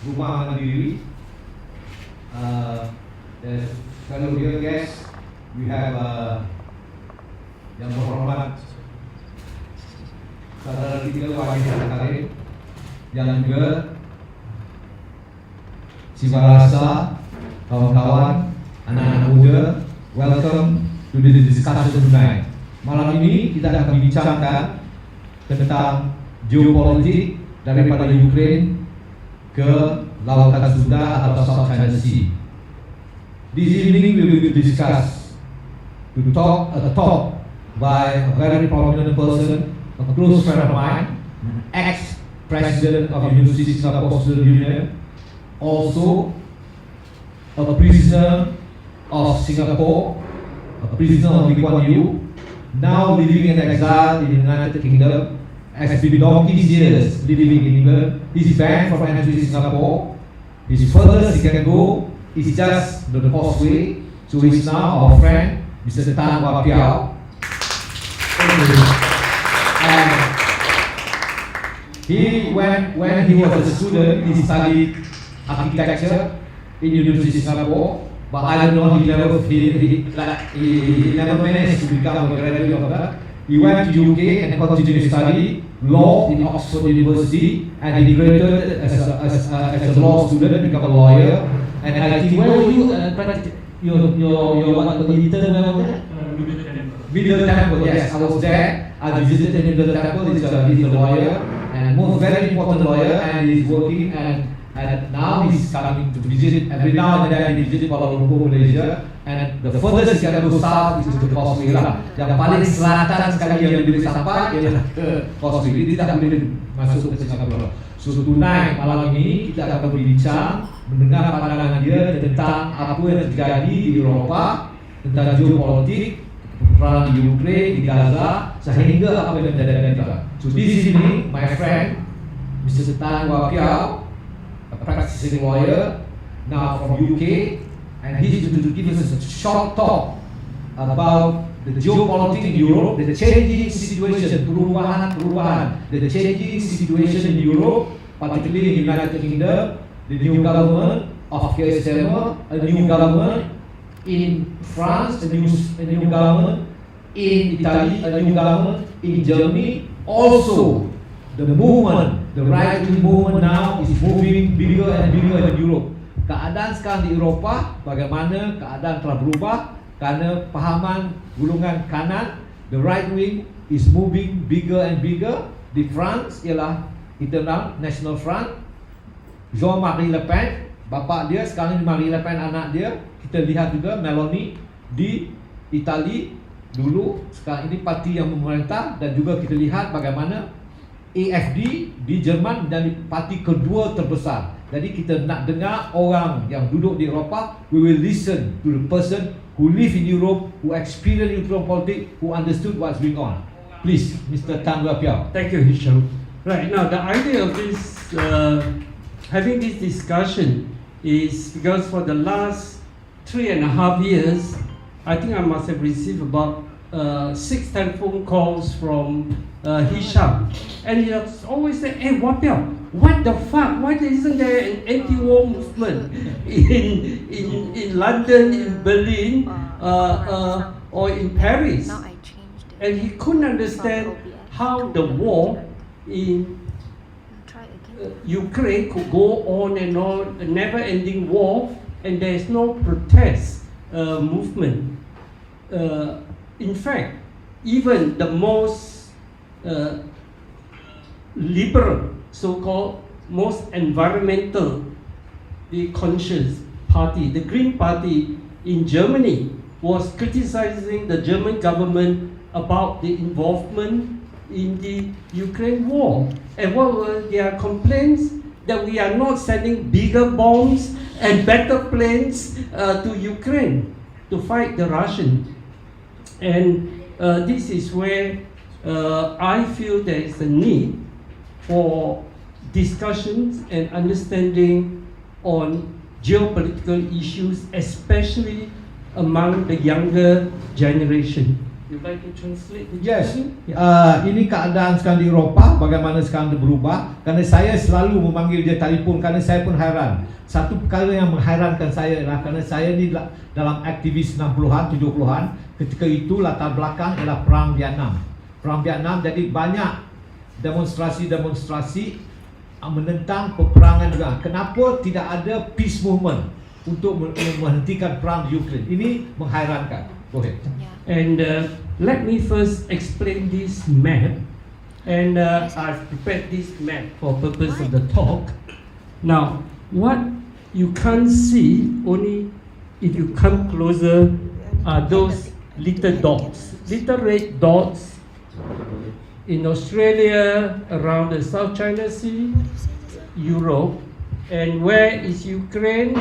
rumah mandiri. Fellow dear guests, we have yang berhormat saudara kita Wahid Karim, yang juga Sibarasa, kawan-kawan, anak-anak muda, welcome to the discussion tonight. Malam ini kita akan membincangkan tentang geopolitik daripada Ukraine ke Lautan Sunda atau South China Sea. This evening we will discuss to talk a talk by a very prominent person, a close friend of mine, ex-president of the University of Singapore Student Union, also a prisoner of Singapore, a prisoner of Lee Kuan Yew, now living in exile in the United Kingdom, has been donkey's years living in England. He's banned from entering Singapore. His furthest he can go is just the causeway. So he's now our friend, Mr. Tan Wah Piao. And when he was a student, he studied architecture in University of Singapore. But I don't know, he never managed to become a graduate of that. He went to UK and continued to study law in Oxford University, and he graduated as a law student, become a lawyer. And I think, where were you? Your what? Intern? Middle Temple. Yes, I was there. I visited Middle Temple. He's a lawyer, and most very important lawyer, and he's working and now he's coming to visit every now and then. He visit Kuala Lumpur, Malaysia, and the furthest he can go south is to the causeway lah. Yang paling selatan sekali yang boleh sampai ialah ke causeway. Dia tidak boleh masuk ke Singapura. So tonight, malam ini kita akan berbincang, mendengar pandangan dia tentang apa yang terjadi di Eropah, tentang geopolitik, perang di Ukraine, di Gaza, sehingga apa yang terjadi di kita. So this is me, my friend, Mr. Tan Wah Piao, a practicing lawyer, now from UK, and he's going to give us a short talk about the geopolitics in Europe, the changing situation, the changing situation in Europe, particularly in the United Kingdom, the new government of ASEAN, a new government in France, a new government in Italy, a new government in Germany. Also, the movement, the right-wing movement now is moving bigger and bigger in Europe. Keadaan sekarang di Eropah, bagaimana keadaan telah berubah karena pahaman golongan kanan, the right-wing is moving bigger and bigger. Di France ialah Internal National Front, Jean-Marie Le Pen, bapa dia, sekarang Marie Le Pen anak dia. Kita lihat juga Meloni di Itali dulu, sekarang ini parti yang memerintah, dan juga kita lihat bagaimana AFD di Jerman dan parti kedua terbesar. Jadi kita nak dengar orang yang duduk di Eropah. We will listen to the person who live in Europe, who experience European politics, who understood what's going on. Please, Mr. Tan Wah Piao. Thank you, Hisham. Right, now the idea of this, having this discussion is because for the last 3.5 years, I think I must have received about 6 telephone calls from Hisham, and he has always said, "Hey, Wah Piao, what the fuck? Why isn't there an anti-war movement in London, in Berlin, or in Paris?" And he couldn't understand how the war in Ukraine could go on and on, a never-ending war, and there is no protest movement. In fact, even the most liberal, so-called most environmental, the conscious party, the Green Party in Germany, was criticizing the German government about the involvement in the Ukraine war. And what were their complaints? That we are not sending bigger bombs and better planes to Ukraine to fight the Russians. And this is where I feel there is a need for discussions and understanding on geopolitical issues, especially among the younger generation. You'd like to translate the Yes, Japanese? ini keadaan sekarang di Eropah, bagaimana sekarang dia berubah. Kerana saya selalu memanggil dia telefon, kerana saya pun hairan. Satu perkara yang menghairankan saya ialah kerana saya ni dalam aktivis 60-an, 70-an. Ketika itu latar belakang ialah Perang Vietnam. Perang Vietnam, jadi banyak demonstrasi menentang peperangan juga. Kenapa tidak ada peace movement untuk menghentikan perang di Ukraine? Ini menghairankan. Go ahead. And let me first explain this map. And I've prepared this map for purpose of the talk. Now, what you can't see, only if you come closer, are those little dots, little red dots in Australia, around the South China Sea, Europe. And where is Ukraine?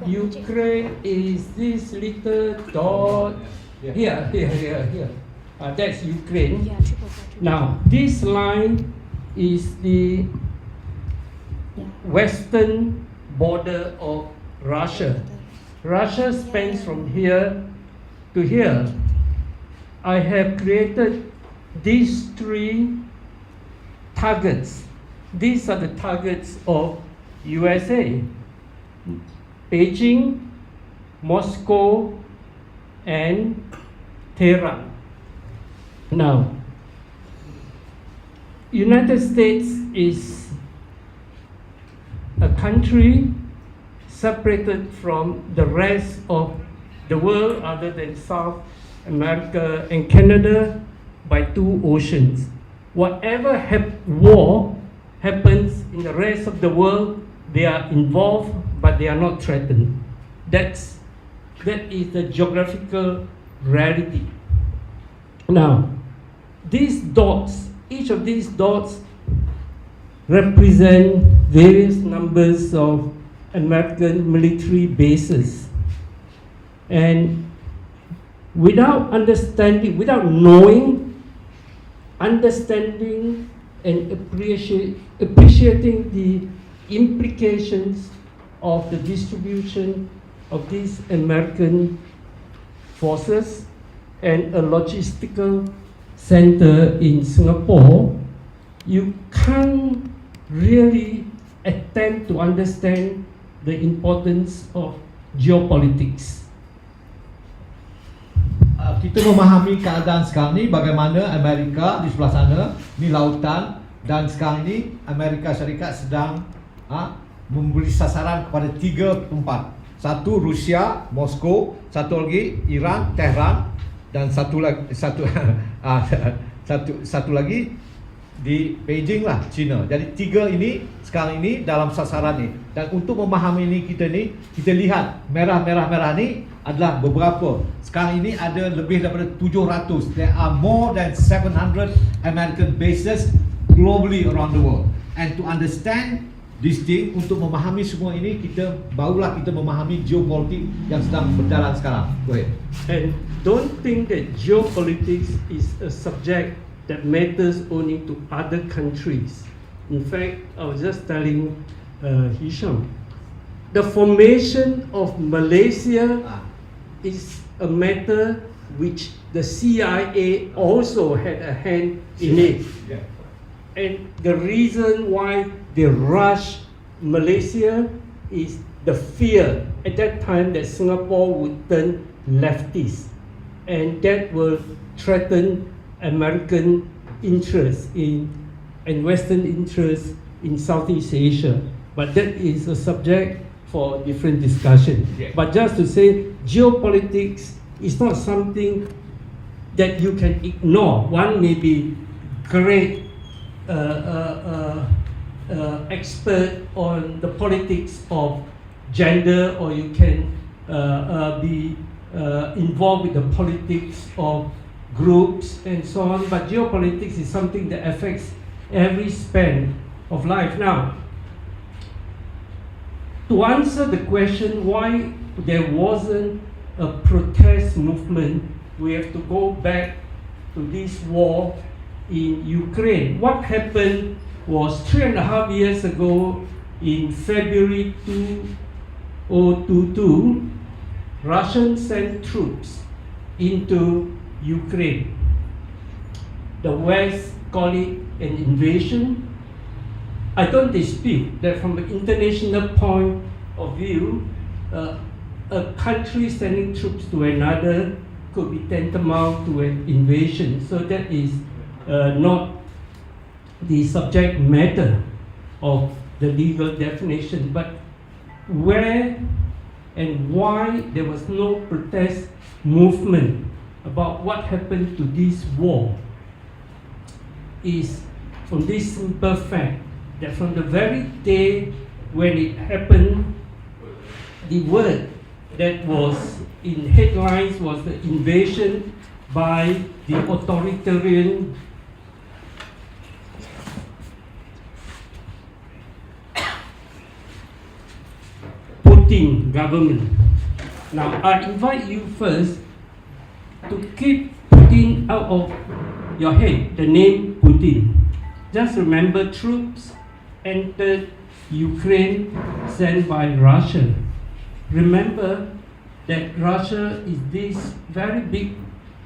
Ukraine is this little dot here. That's Ukraine. Now, this line is the western border of Russia. Russia spans from here to here. I have created these three targets. These are the targets of USA, Beijing, Moscow, and Tehran. Now, United States is a country separated from the rest of the world other than South America and Canada by 2 oceans. Whatever war happens in the rest of the world, they are involved, but they are not threatened. That is the geographical reality. Now, these dots, each of these dots represent various numbers of American military bases. And without understanding, without knowing, understanding and appreciating the implications of the distribution of these American forces and a logistical center in Singapore, you can't really attempt to understand the importance of geopolitics. Kita memahami keadaan sekarang ni, bagaimana Amerika di sebelah sana, ni lautan, dan sekarang ni Amerika Syarikat sedang memberi sasaran kepada 3 tempat. Satu Rusia, Moskow, satu lagi Iran, Tehran, dan satu lagi di Beijing lah, China. Jadi 3 ini sekarang ini dalam sasaran ni. Dan untuk memahami ini, kita lihat merah ni adalah beberapa. Sekarang ini ada lebih daripada 700. There are more than 700 American bases globally around the world. And to understand this thing, untuk memahami semua ini, barulah kita memahami geopolitik yang sedang berjalan sekarang. Go ahead. And don't think that geopolitics is a subject that matters only to other countries. In fact, I was just telling Hisham, the formation of Malaysia is a matter which the CIA also had a hand in it. Yeah. And the reason why they rushed Malaysia is the fear at that time that Singapore would turn leftist, and that will threaten American interests and Western interests in Southeast Asia. But that is a subject for different discussion. Yeah. But just to say, geopolitics is not something that you can ignore. One may be great expert on the politics of gender, or you can be involved with the politics of groups and so on. But geopolitics is something that affects every span of life. Now, to answer the question why there wasn't a protest movement, we have to go back to this war in Ukraine. What happened was 3.5 years ago, in February 2022, Russians sent troops into Ukraine. the West call it an invasion. I don't dispute that from an international point of view, a country sending troops to another could be tantamount to an invasion. So that is not the subject matter of the legal definition. But where and why there was no protest movement about what happened to this war is from this simple fact that from the very day when it happened, the word that was in headlines was the invasion by the authoritarian Putin government. Now, I invite you first to keep Putin out of your head, the name Putin. Just remember troops entered Ukraine sent by Russia. Remember that Russia is this very big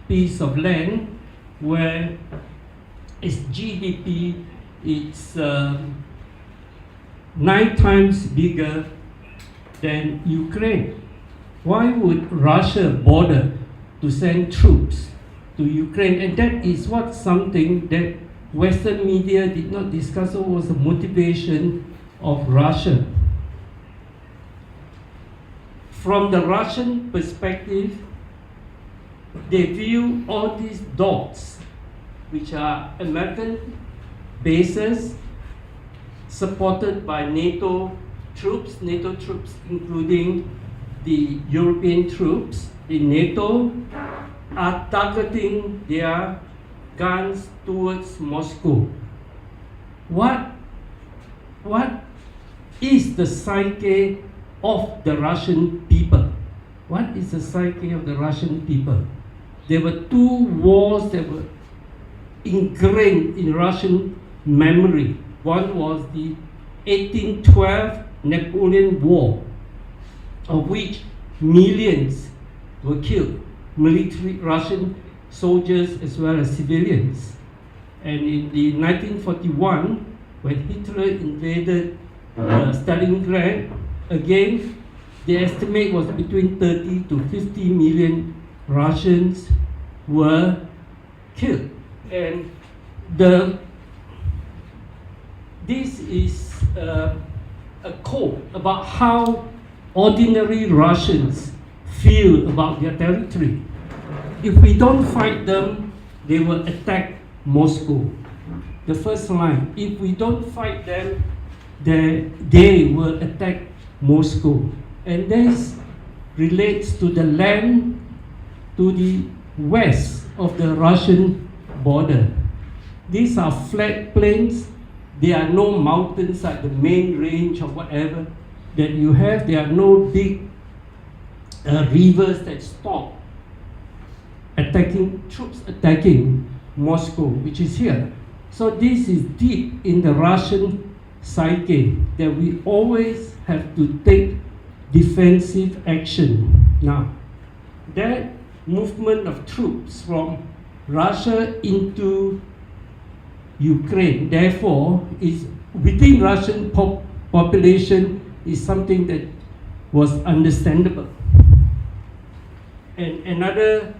piece of land where its GDP is 9 times bigger than Ukraine. Why would Russia bother to send troops to Ukraine? And that is what something that Western media did not discuss, what was the motivation of Russia. From the Russian perspective, they view all these dots, which are American bases supported by NATO troops including the European troops in NATO, are targeting their guns towards Moscow. What is the psyche of the Russian people? What is the psyche of the Russian people? There were 2 wars that were ingrained in Russian memory. One was the 1812 Napoleon War, of which millions were killed, military Russian soldiers as well as civilians. And in the 1941, when Hitler invaded Stalingrad, again, the estimate was between 30 to 50 million Russians were killed. And this is a code about how ordinary Russians feel about their territory. If we don't fight them, they will attack Moscow. The first line, if we don't fight them, they will attack Moscow. And this relates to the land to the west of the Russian border. These are flat plains. There are no mountains like the main range or whatever that you have. There are no big rivers that stop troops attacking Moscow, which is here. So this is deep in the Russian psyche that we always have to take defensive action. Now, that movement of troops from Russia into Ukraine, therefore, is within Russian population is something that was understandable. And another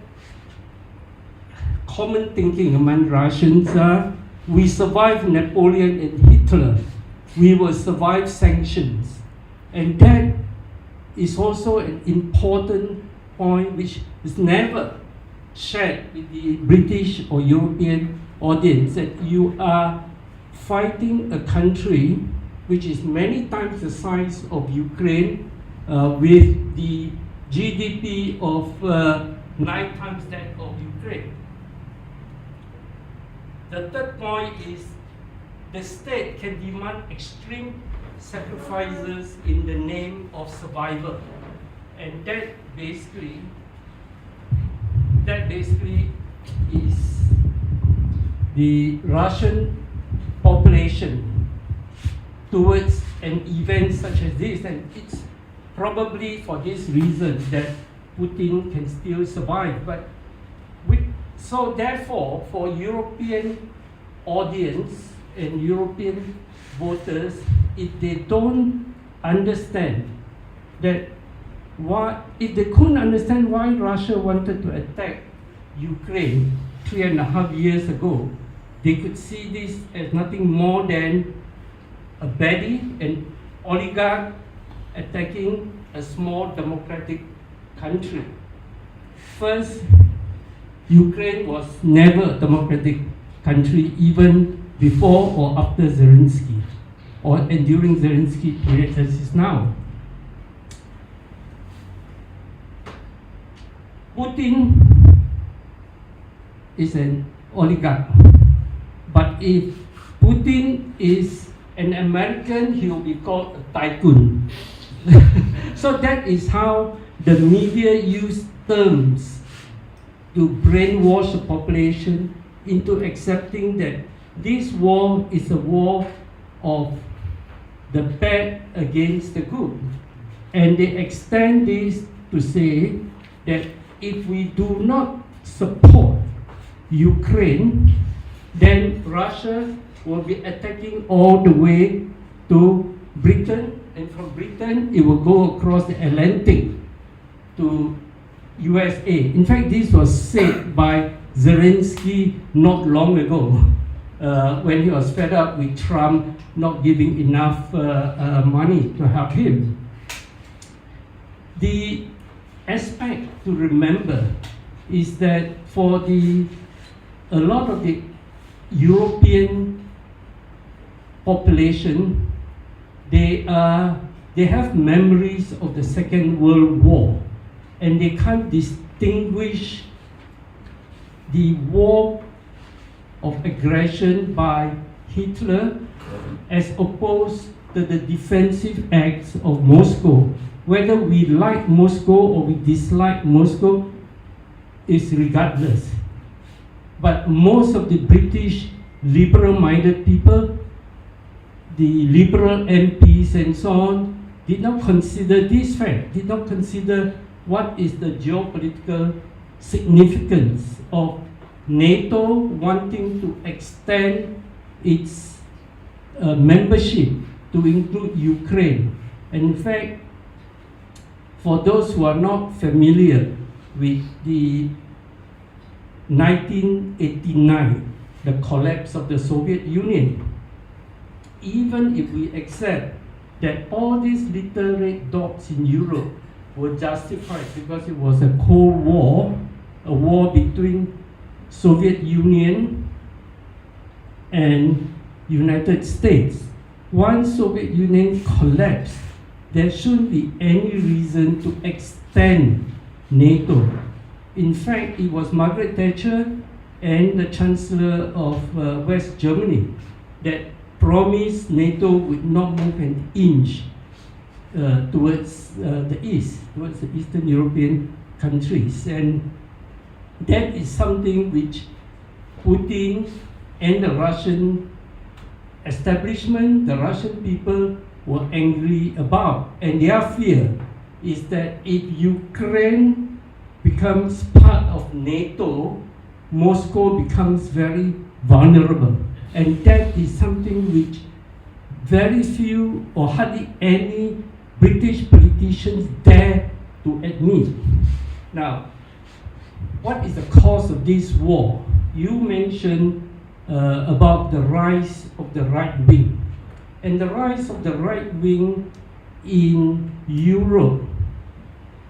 common thinking among Russians are, we survived Napoleon and Hitler, we will survive sanctions. And that is also an important point which is never shared with the British or European audience, that you are fighting a country which is many times the size of Ukraine, with the GDP of 9 times that of Ukraine. The third point is the state can demand extreme sacrifices in the name of survival. And that basically is the Russian population towards an event such as this. And it's probably for this reason that Putin can still survive. But So therefore, for European audience and European voters, if they don't understand that if they couldn't understand why Russia wanted to attack Ukraine 3.5 years ago, they could see this as nothing more than a baddie, an oligarch attacking a small democratic country. First, Ukraine was never a democratic country even before or after Zelensky, and during Zelensky period as is now. Putin is an oligarch, but if Putin is an American, he will be called a tycoon. So that is how the media use terms to brainwash the population into accepting that this war is a war of the bad against the good. And they extend this to say that if we do not support Ukraine, then Russia will be attacking all the way to Britain, and from Britain it will go across the Atlantic to USA. In fact, this was said by Zelensky not long ago when he was fed up with Trump not giving enough money to help him. The aspect to remember is that for a lot of the European population, they have memories of the Second World War, and they can't distinguish the war of aggression by Hitler as opposed to the defensive acts of Moscow. Whether we like Moscow or we dislike Moscow is regardless. But most of the British liberal-minded people, the liberal MPs and so on, did not consider this fact, did not consider what is the geopolitical significance of NATO wanting to extend its membership to include Ukraine. And in fact, for those who are not familiar with the 1989, the collapse of the Soviet Union, even if we accept that all these little red dots in Europe were justified because it was a Cold War, a war between Soviet Union and United States. Once Soviet Union collapsed, there shouldn't be any reason to extend NATO. In fact, it was Margaret Thatcher and the Chancellor of West Germany that promised NATO would not move an inch towards the east, towards the Eastern European countries. And that is something which Putin and the Russian establishment, the Russian people, were angry about. And their fear is that if Ukraine becomes part of NATO, Moscow becomes very vulnerable. And that is something which very few or hardly any British politicians dare to admit. Now, what is the cause of this war? You mentioned about the rise of the right wing. And the rise of the right wing in Europe,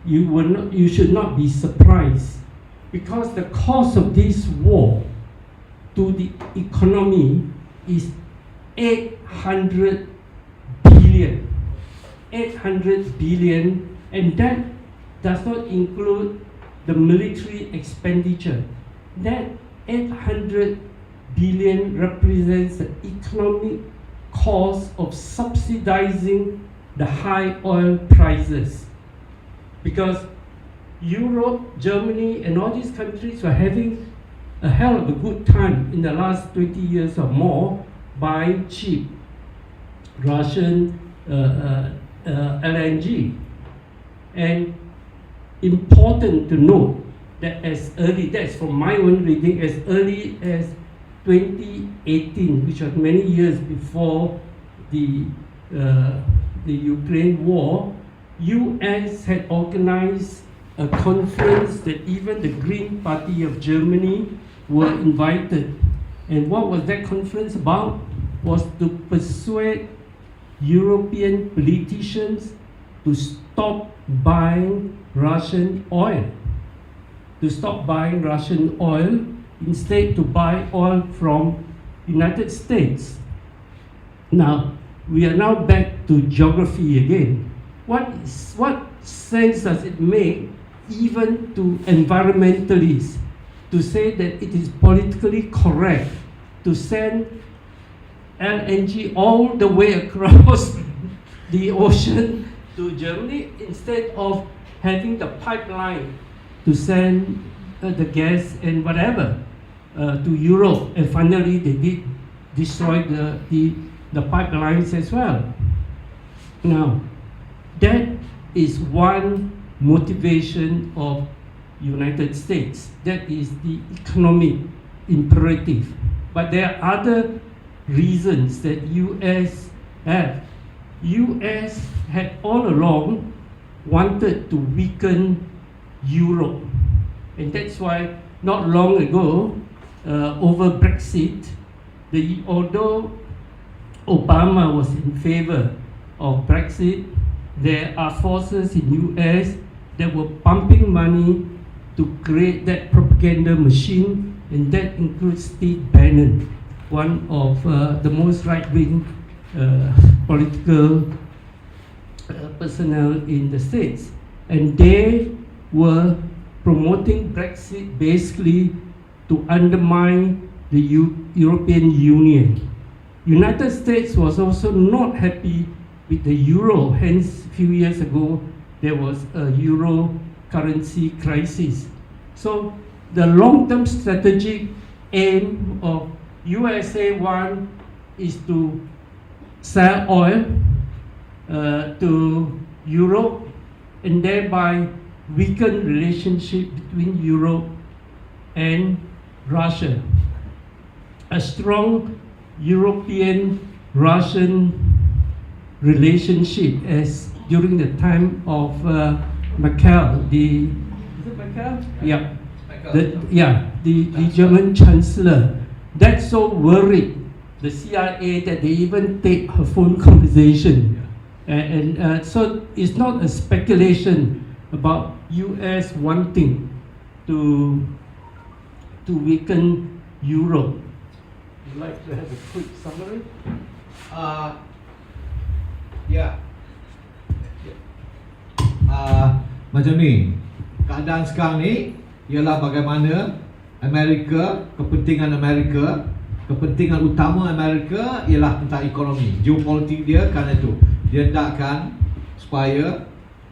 you should not be surprised, because the cost of this war to the economy is 800 billion. 800 billion, and that does not include the military expenditure. That 800 billion represents the economic cost of subsidizing the high oil prices. Because Europe, Germany, and all these countries were having a hell of a good time in the last 20 years or more buying cheap Russian LNG. And important to note that as early, that's from my own reading, as early as 2018, which was many years before the Ukraine war, US had organized a conference that even the Green Party of Germany were invited. And what was that conference about? Was to persuade European politicians to stop buying Russian oil. To stop buying Russian oil, instead to buy oil from United States. Now, we are now back to geography again. What sense does it make, even to environmentalists, to say that it is politically correct to send LNG all the way across the ocean to Germany instead of having the pipeline to send the gas and whatever to Europe? And finally, they did destroy the pipelines as well. Now, that is one motivation of United States. That is the economic imperative. But there are other reasons that US have. US had all along wanted to weaken Europe. And that's why not long ago, over Brexit, although Obama was in favor of Brexit, there are forces in US that were pumping money to create that propaganda machine, and that includes Steve Bannon, one of the most right-wing political personnel in the States. And they were promoting Brexit basically to undermine the European Union. United States was also not happy with the euro, hence a few years ago there was a euro currency crisis. So the long-term strategic aim of USA one is to sell oil to Europe and thereby weaken relationship between Europe and Russia. A strong European-Russian relationship, as during the time of Merkel, is it Merkel? Yeah. The German Chancellor, that so worried the CIA that they even take her phone conversation. So it's not a speculation about US wanting to weaken Europe. Would you like to have a quick summary? Macam ni, keadaan sekarang ni ialah bagaimana kepentingan utama Amerika ialah tentang ekonomi, geopolitik dia. Kerana itu dia hendakkan supaya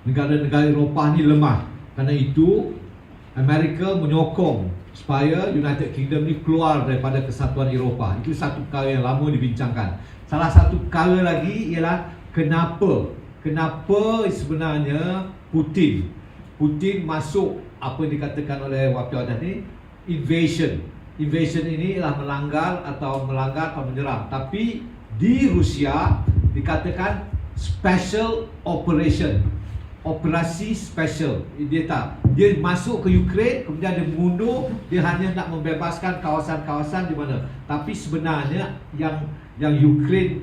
negara-negara Eropah ni lemah. Kerana itu Amerika menyokong supaya United Kingdom ni keluar daripada kesatuan Eropah. Itu satu perkara yang lama dibincangkan. Salah satu perkara lagi ialah kenapa sebenarnya Putin masuk apa yang dikatakan oleh wakil tadi, invasion ini ialah melanggar atau menyerang. Tapi di Rusia dikatakan special operation, operasi special. Dia masuk ke Ukraine, kemudian dia mundur, dia hanya nak membebaskan kawasan-kawasan di mana. Tapi sebenarnya yang Ukraine,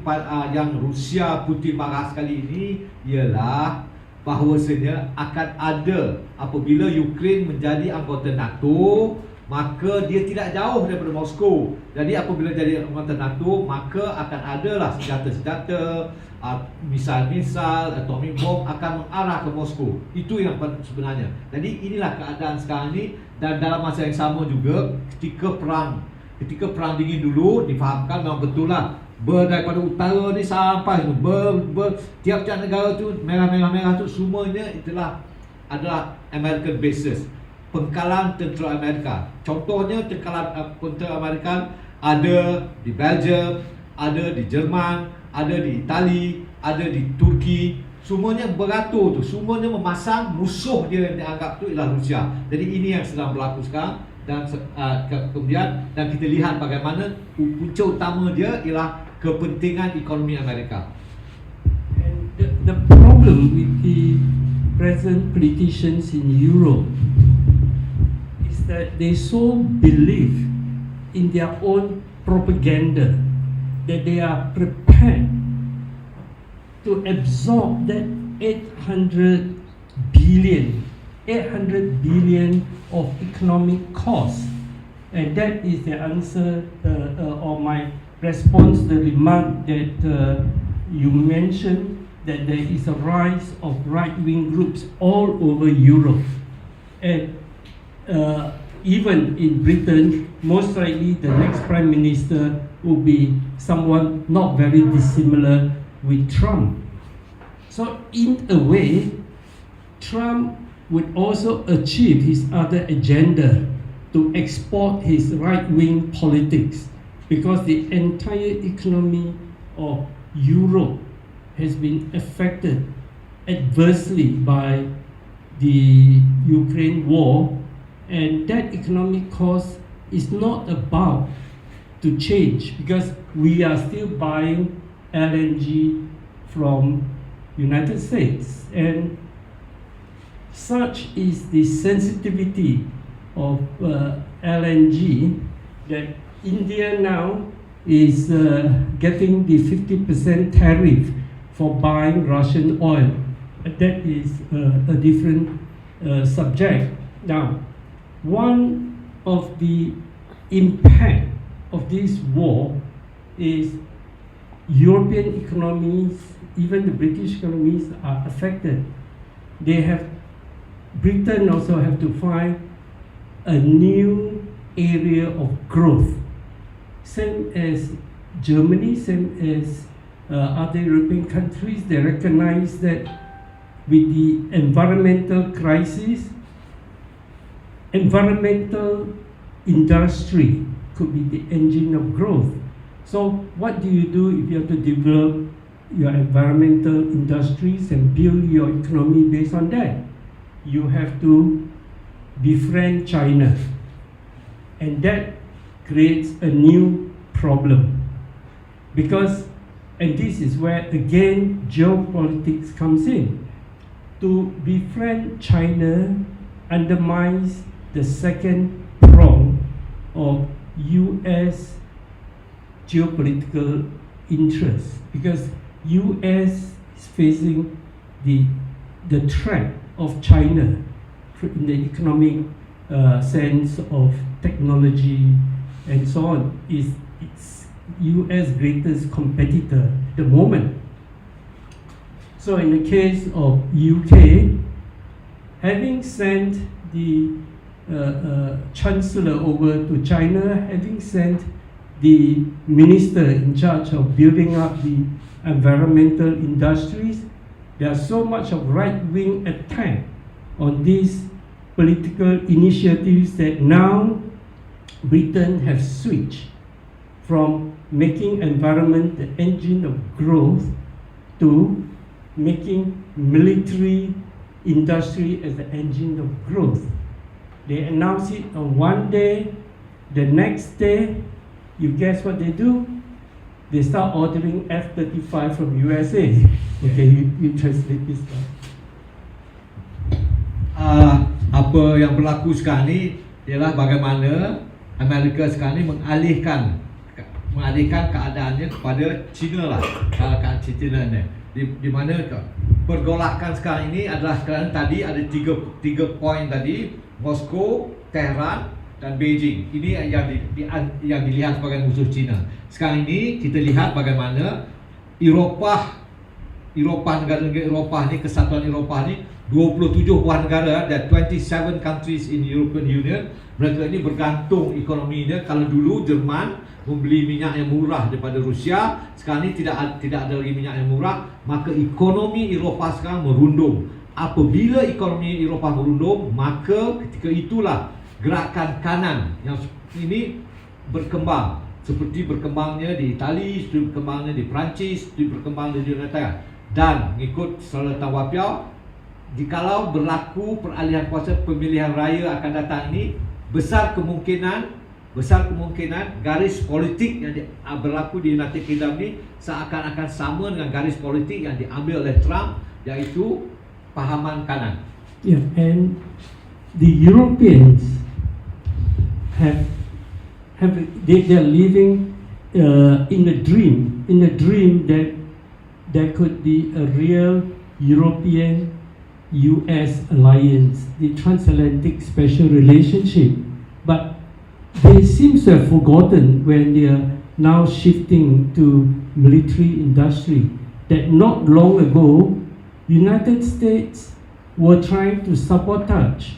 yang Rusia Putin marah sekali ini ialah bahawasanya akan ada, apabila Ukraine menjadi anggota NATO, maka dia tidak jauh daripada Moskow. Jadi apabila jadi anggota NATO, maka akan adalah senjata-senjata, misal-misal, atomic bomb akan mengarah ke Moskow. Itu yang sebenarnya. Jadi inilah keadaan sekarang ini. Dan dalam masa yang sama juga, ketika perang dingin dulu, difahamkan memang betul lah, daripada utara ni sampai tiap-tiap negara tu merah tu semuanya adalah American bases, pengkalan tentera Amerika. Contohnya pengkalan tentera Amerika ada di Belgium, ada di Jerman, ada di Itali, ada di Turki, Semuanya beratur tu, semuanya memasang musuh dia yang dianggap tu ialah Rusia. Jadi ini yang sedang berlaku sekarang. Dan kemudian dan kita lihat bagaimana punca utama dia ialah kepentingan ekonomi Amerika. And the problem with the present politicians in Europe is that they so believe in their own propaganda that they are prepared to absorb that 800 billion of economic cost. And that is the answer or my response to the remark that you mentioned, that there is a rise of right-wing groups all over Europe. And even in Britain, most likely the next Prime Minister will be someone not very dissimilar with Trump. So in a way, Trump would also achieve his other agenda to export his right-wing politics, because the entire economy of Europe has been affected adversely by the Ukraine war, and that economic cost is not about to change, because we are still buying LNG from United States, and such is the sensitivity of LNG that India now is getting the 50% tariff for buying Russian oil. That is a different subject. Now, one of the impact of this war is European economies, even the British economies are affected. Britain also have to find a new area of growth. Same as Germany, same as other European countries, they recognize that with the environmental crisis, environmental industry could be the engine of growth. So what do you do if you have to develop your environmental industries and build your economy based on that? You have to befriend China, and that creates a new problem, because, and this is where again geopolitics comes in. To befriend China undermines the second prong of US geopolitical interests, because US is facing the threat of China in the economic sense of technology and so on. It's US greatest competitor at the moment. So in the case of UK, having sent the Chancellor over to China, having sent the minister in charge of building up the environmental industries, there are so much of right-wing attack on these political initiatives that now Britain has switched from making environment the engine of growth to making military industry as the engine of growth. They announce it on one day, the next day, you guess what they do? They start ordering F-35 from USA. Okay, you translate this now. Apa yang berlaku sekarang ni ialah bagaimana Amerika sekarang ni mengalihkan keadaannya kepada China lah. Keadaan China ni, di mana pergolakan sekarang ini adalah sekarang tadi ada tiga poin tadi: Moskow, Tehran dan Beijing. Ini yang dilihat sebagai musuh China. Sekarang ini kita lihat bagaimana Eropah, negara-negara Eropah ni, kesatuan Eropah ni, 27 buah negara, dan 27 countries in European Union, mereka ini bergantung ekonominya. Kalau dulu Jerman membeli minyak yang murah daripada Rusia, sekarang ini tidak ada lagi minyak yang murah, maka ekonomi Eropah sekarang merundung. Apabila ekonomi Eropah merundung, maka ketika itulah gerakan kanan yang ini berkembang, seperti berkembangnya di Itali, seperti berkembangnya di Perancis, seperti berkembang di United. dan mengikut saudara Tan Wah Piao, jikalau berlaku peralihan kuasa pemilihan raya akan datang ini, besar kemungkinan garis politik yang berlaku di United Kingdom ni seakan-akan sama dengan garis politik yang diambil oleh Trump, iaitu pahaman kanan. Yeah, and the Europeans they're living in a dream that there could be a real European-US alliance, the transatlantic special relationship. But they seem to have forgotten, when they are now shifting to military industry, that not long ago, United States were trying to sabotage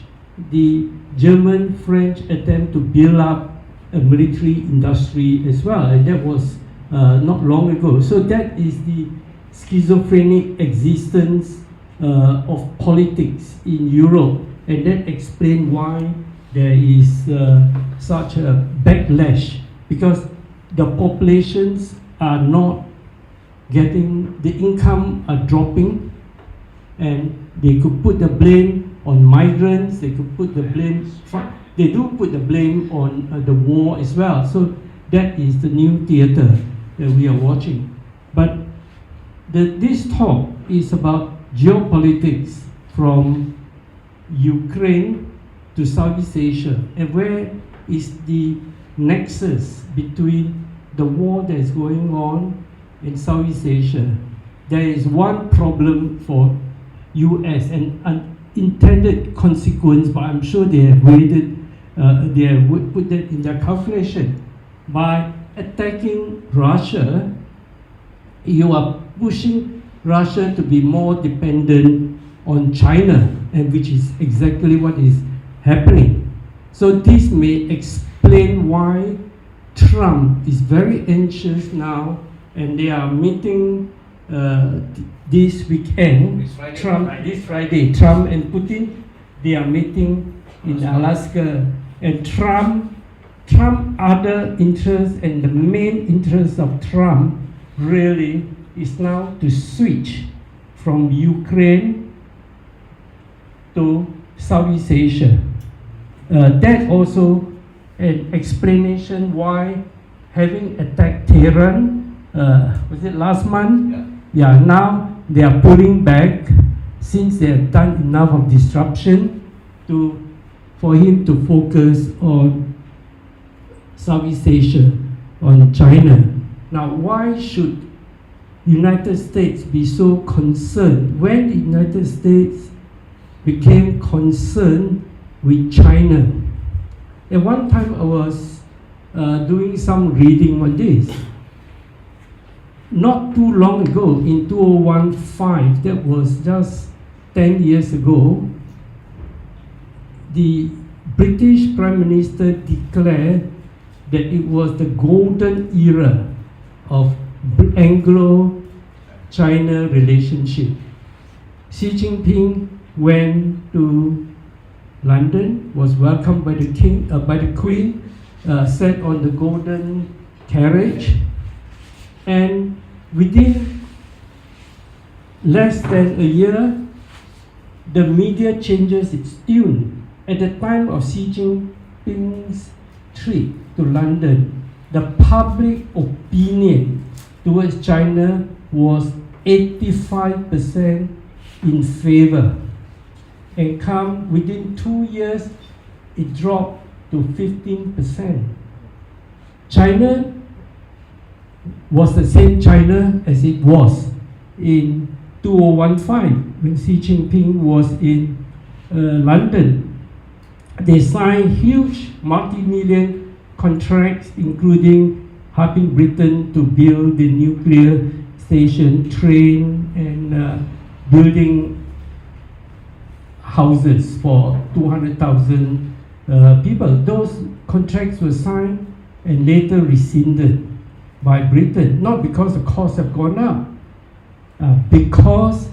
the German-French attempt to build up a military industry as well, and that was not long ago. So that is the schizophrenic existence of politics in Europe, and that explains why there is such a backlash, because the populations are not getting, the income are dropping, and they could put the blame on migrants, they could put the blame, they do put the blame on the war as well. So that is the new theater that we are watching. But this talk is about geopolitics from Ukraine to Southeast Asia, and where is the nexus between the war that is going on in Southeast Asia. There is one problem for US, and unintended consequence, but I'm sure they have they have put that in their calculation. By attacking Russia, you are pushing Russia to be more dependent on China, and which is exactly what is happening. So this may explain why Trump is very anxious now, and they are meeting this weekend. This Friday, Trump and Putin, they are meeting in Alaska, and Trump other interests, and the main interest of Trump really is now to switch from Ukraine to Southeast Asia. That also an explanation why, having attacked Tehran, was it last month? Yeah, now they are pulling back, since they have done enough of disruption for him to focus on Southeast Asia, on China. Now, why should United States be so concerned? When the United States became concerned with China, at one time I was doing some reading on this. Not too long ago, in 2015, that was just 10 years ago, the British Prime Minister declared that it was the golden era of Anglo-China relationship. Xi Jinping went to London, was welcomed by the king, by the Queen, sat on the golden carriage, and within less than a year, the media changes its tune. At the time of Xi Jinping's trip to London, the public opinion towards China was 85% in favor, and come within 2 years, it dropped to 15%. China was the same China as it was in 2015 when Xi Jinping was in London. They signed huge multi-million contracts, including helping Britain to build the nuclear station, train, and building houses for 200,000 people. Those contracts were signed and later rescinded by Britain, not because the costs have gone up, because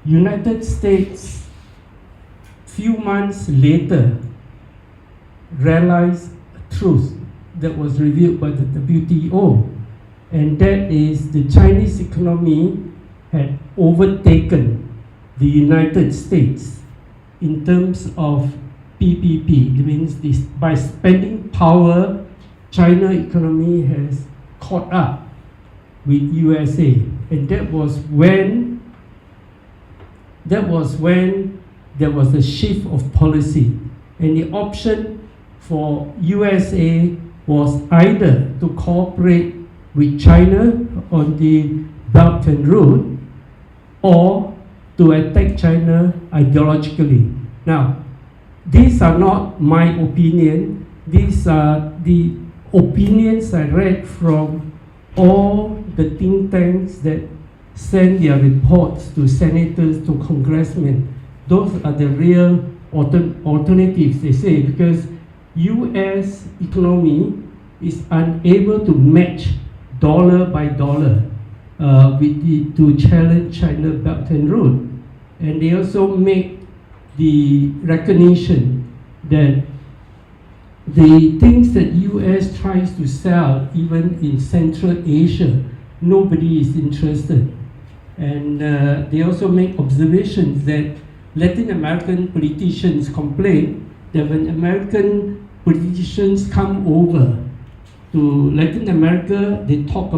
United States few months later realized a truth that was revealed by the WTO, and that is the Chinese economy had overtaken the United States in terms of PPP. It means this, by spending power, China economy has caught up with USA, and that was when there was a shift of policy, and the option for USA was either to cooperate with China on the Belt and Road or to attack China ideologically. Now, these are not my opinion. These are the opinions I read from all the think tanks that send their reports to senators, to congressmen. Those are the real alternatives, they say, because US economy is unable to match dollar by dollar to challenge China Belt and Road. And they also make the recognition that the things that US tries to sell, even in Central Asia, nobody is interested. And they also make observations that Latin American politicians complain that when American politicians come over to Latin America, they talk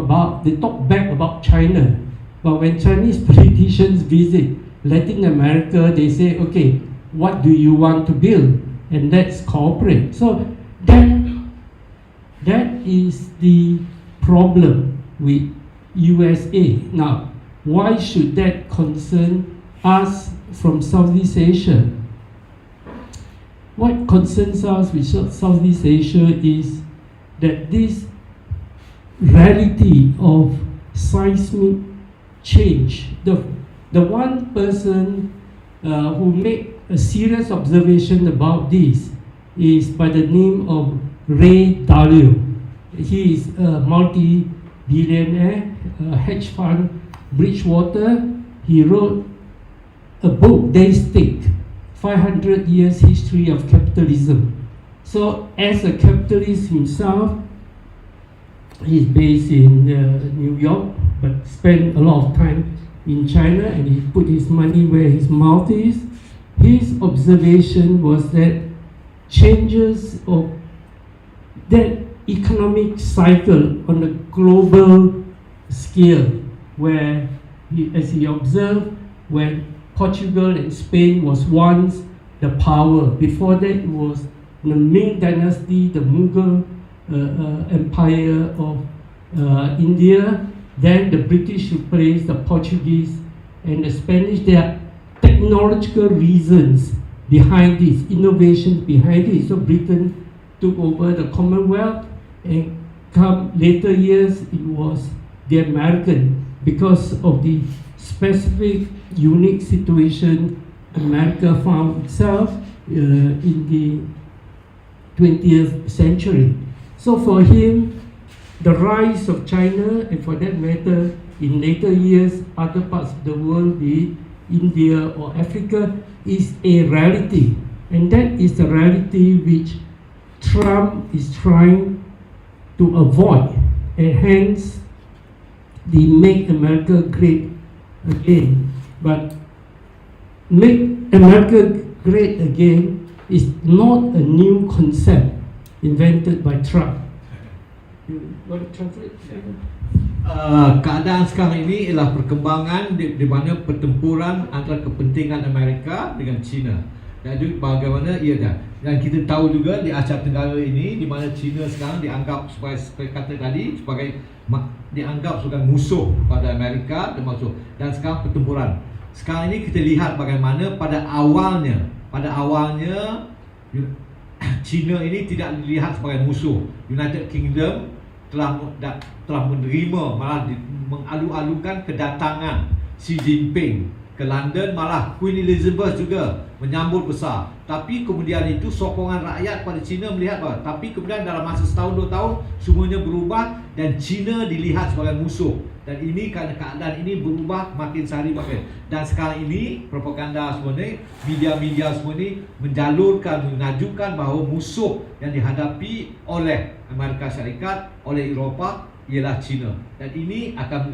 back about China. But when Chinese politicians visit Latin America, they say, okay, what do you want to build? And let's cooperate. So that is the problem with USA. Now, why should that concern us from Southeast Asia? What concerns us with Southeast Asia is that this reality of seismic change, the one person who made a serious observation about this is by the name of Ray Dalio. He is a multi-billionaire, hedge fund, Bridgewater. He wrote a book, They Stick, 500 Years History of Capitalism. So as a capitalist himself, he's based in New York, but spent a lot of time in China, and he put his money where his mouth is. His observation was that changes of that economic cycle on a global scale, where as he observed, when Portugal and Spain was once the power. Before that, it was the Ming Dynasty, the Mughal Empire of India. Then the British replaced the Portuguese and the Spanish. There are technological reasons behind this, innovations behind it. So Britain took over the Commonwealth, and come later years, it was the American, because of the specific, unique situation America found itself in the 20th century. So for him, the rise of China, and for that matter, in later years, other parts of the world, be it India or Africa, is a reality. And that is the reality which Trump is trying to avoid, and hence the Make America Great Again. But Make America Great Again is not a new concept invented by Trump. You want to translate? Keadaan sekarang ini ialah perkembangan di mana pertempuran antara kepentingan Amerika dengan China. Dan itu bagaimana ia dah. Dan kita tahu juga di Asia Tenggara ini, di mana China sekarang dianggap seperti kata tadi, dianggap sebagai musuh pada Amerika, termasuk, dan sekarang pertempuran. Sekarang ini kita lihat bagaimana pada awalnya China ini tidak dilihat sebagai musuh. United Kingdom telah menerima, malah mengalu-alukan kedatangan Xi Jinping ke London, malah Queen Elizabeth juga menyambut besar. Tapi kemudian itu sokongan rakyat pada China melihat bahawa, tapi kemudian dalam masa setahun 2 tahun semuanya berubah dan China dilihat sebagai musuh. Dan ini kerana keadaan ini berubah makin sehari makin. Dan sekarang ini propaganda semua ni, media-media semua ni mengajukan bahawa musuh yang dihadapi oleh Amerika Syarikat, oleh Eropah ialah China. Dan ini akan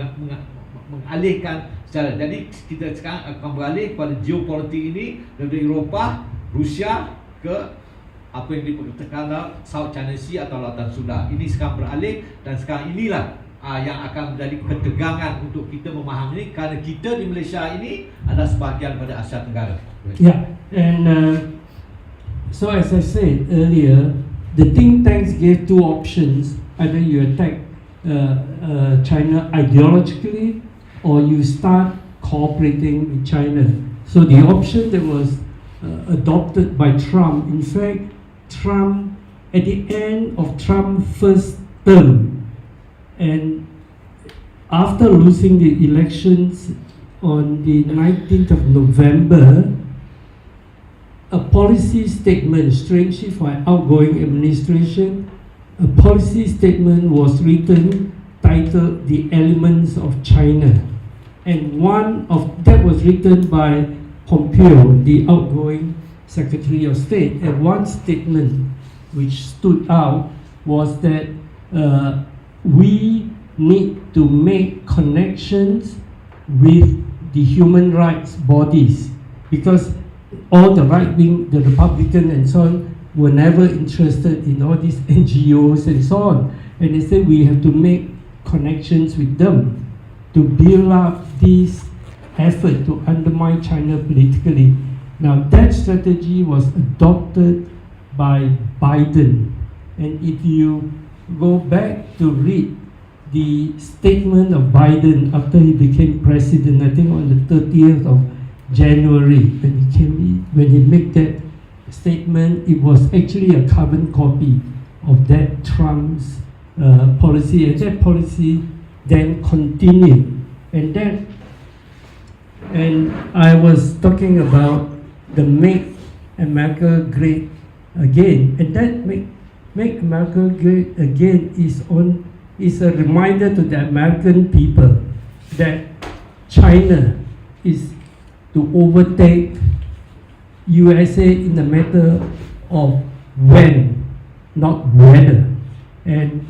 mengalihkan secara. Jadi kita sekarang akan beralih kepada geopolitik ini dari Eropah, Rusia ke apa yang dikatakan South China Sea atau Lautan Sunda. Ini sekarang beralih dan sekarang inilah yang akan menjadi ketegangan untuk kita memahami ini, kerana kita di Malaysia ini adalah sebahagian pada Asia Tenggara. Yeah, and so as I said earlier, the think tanks gave two options: either you attack China ideologically, or you start cooperating with China. So the option that was adopted by Trump, in fact, Trump at the end of Trump's first term, and after losing the elections on the 19th of November, a policy statement, strangely for an outgoing administration, a policy statement was written titled "The Elements of China," and one of that was written by Pompeo, the outgoing Secretary of State. And one statement which stood out was that we need to make connections with the human rights bodies, because all the right wing, the Republican and so on, were never interested in all these NGOs and so on. And they said we have to make connections with them to build up this effort to undermine China politically. Now that strategy was adopted by Biden. And if you go back to read the statement of Biden after he became president, I think on the 30th of January, when he made that statement, it was actually a carbon copy of that Trump's policy, and that policy then continued. And I was talking about the Make America Great Again, and that Make America Great Again is a reminder to the American people that China is to overtake USA in the matter of when, not whether. And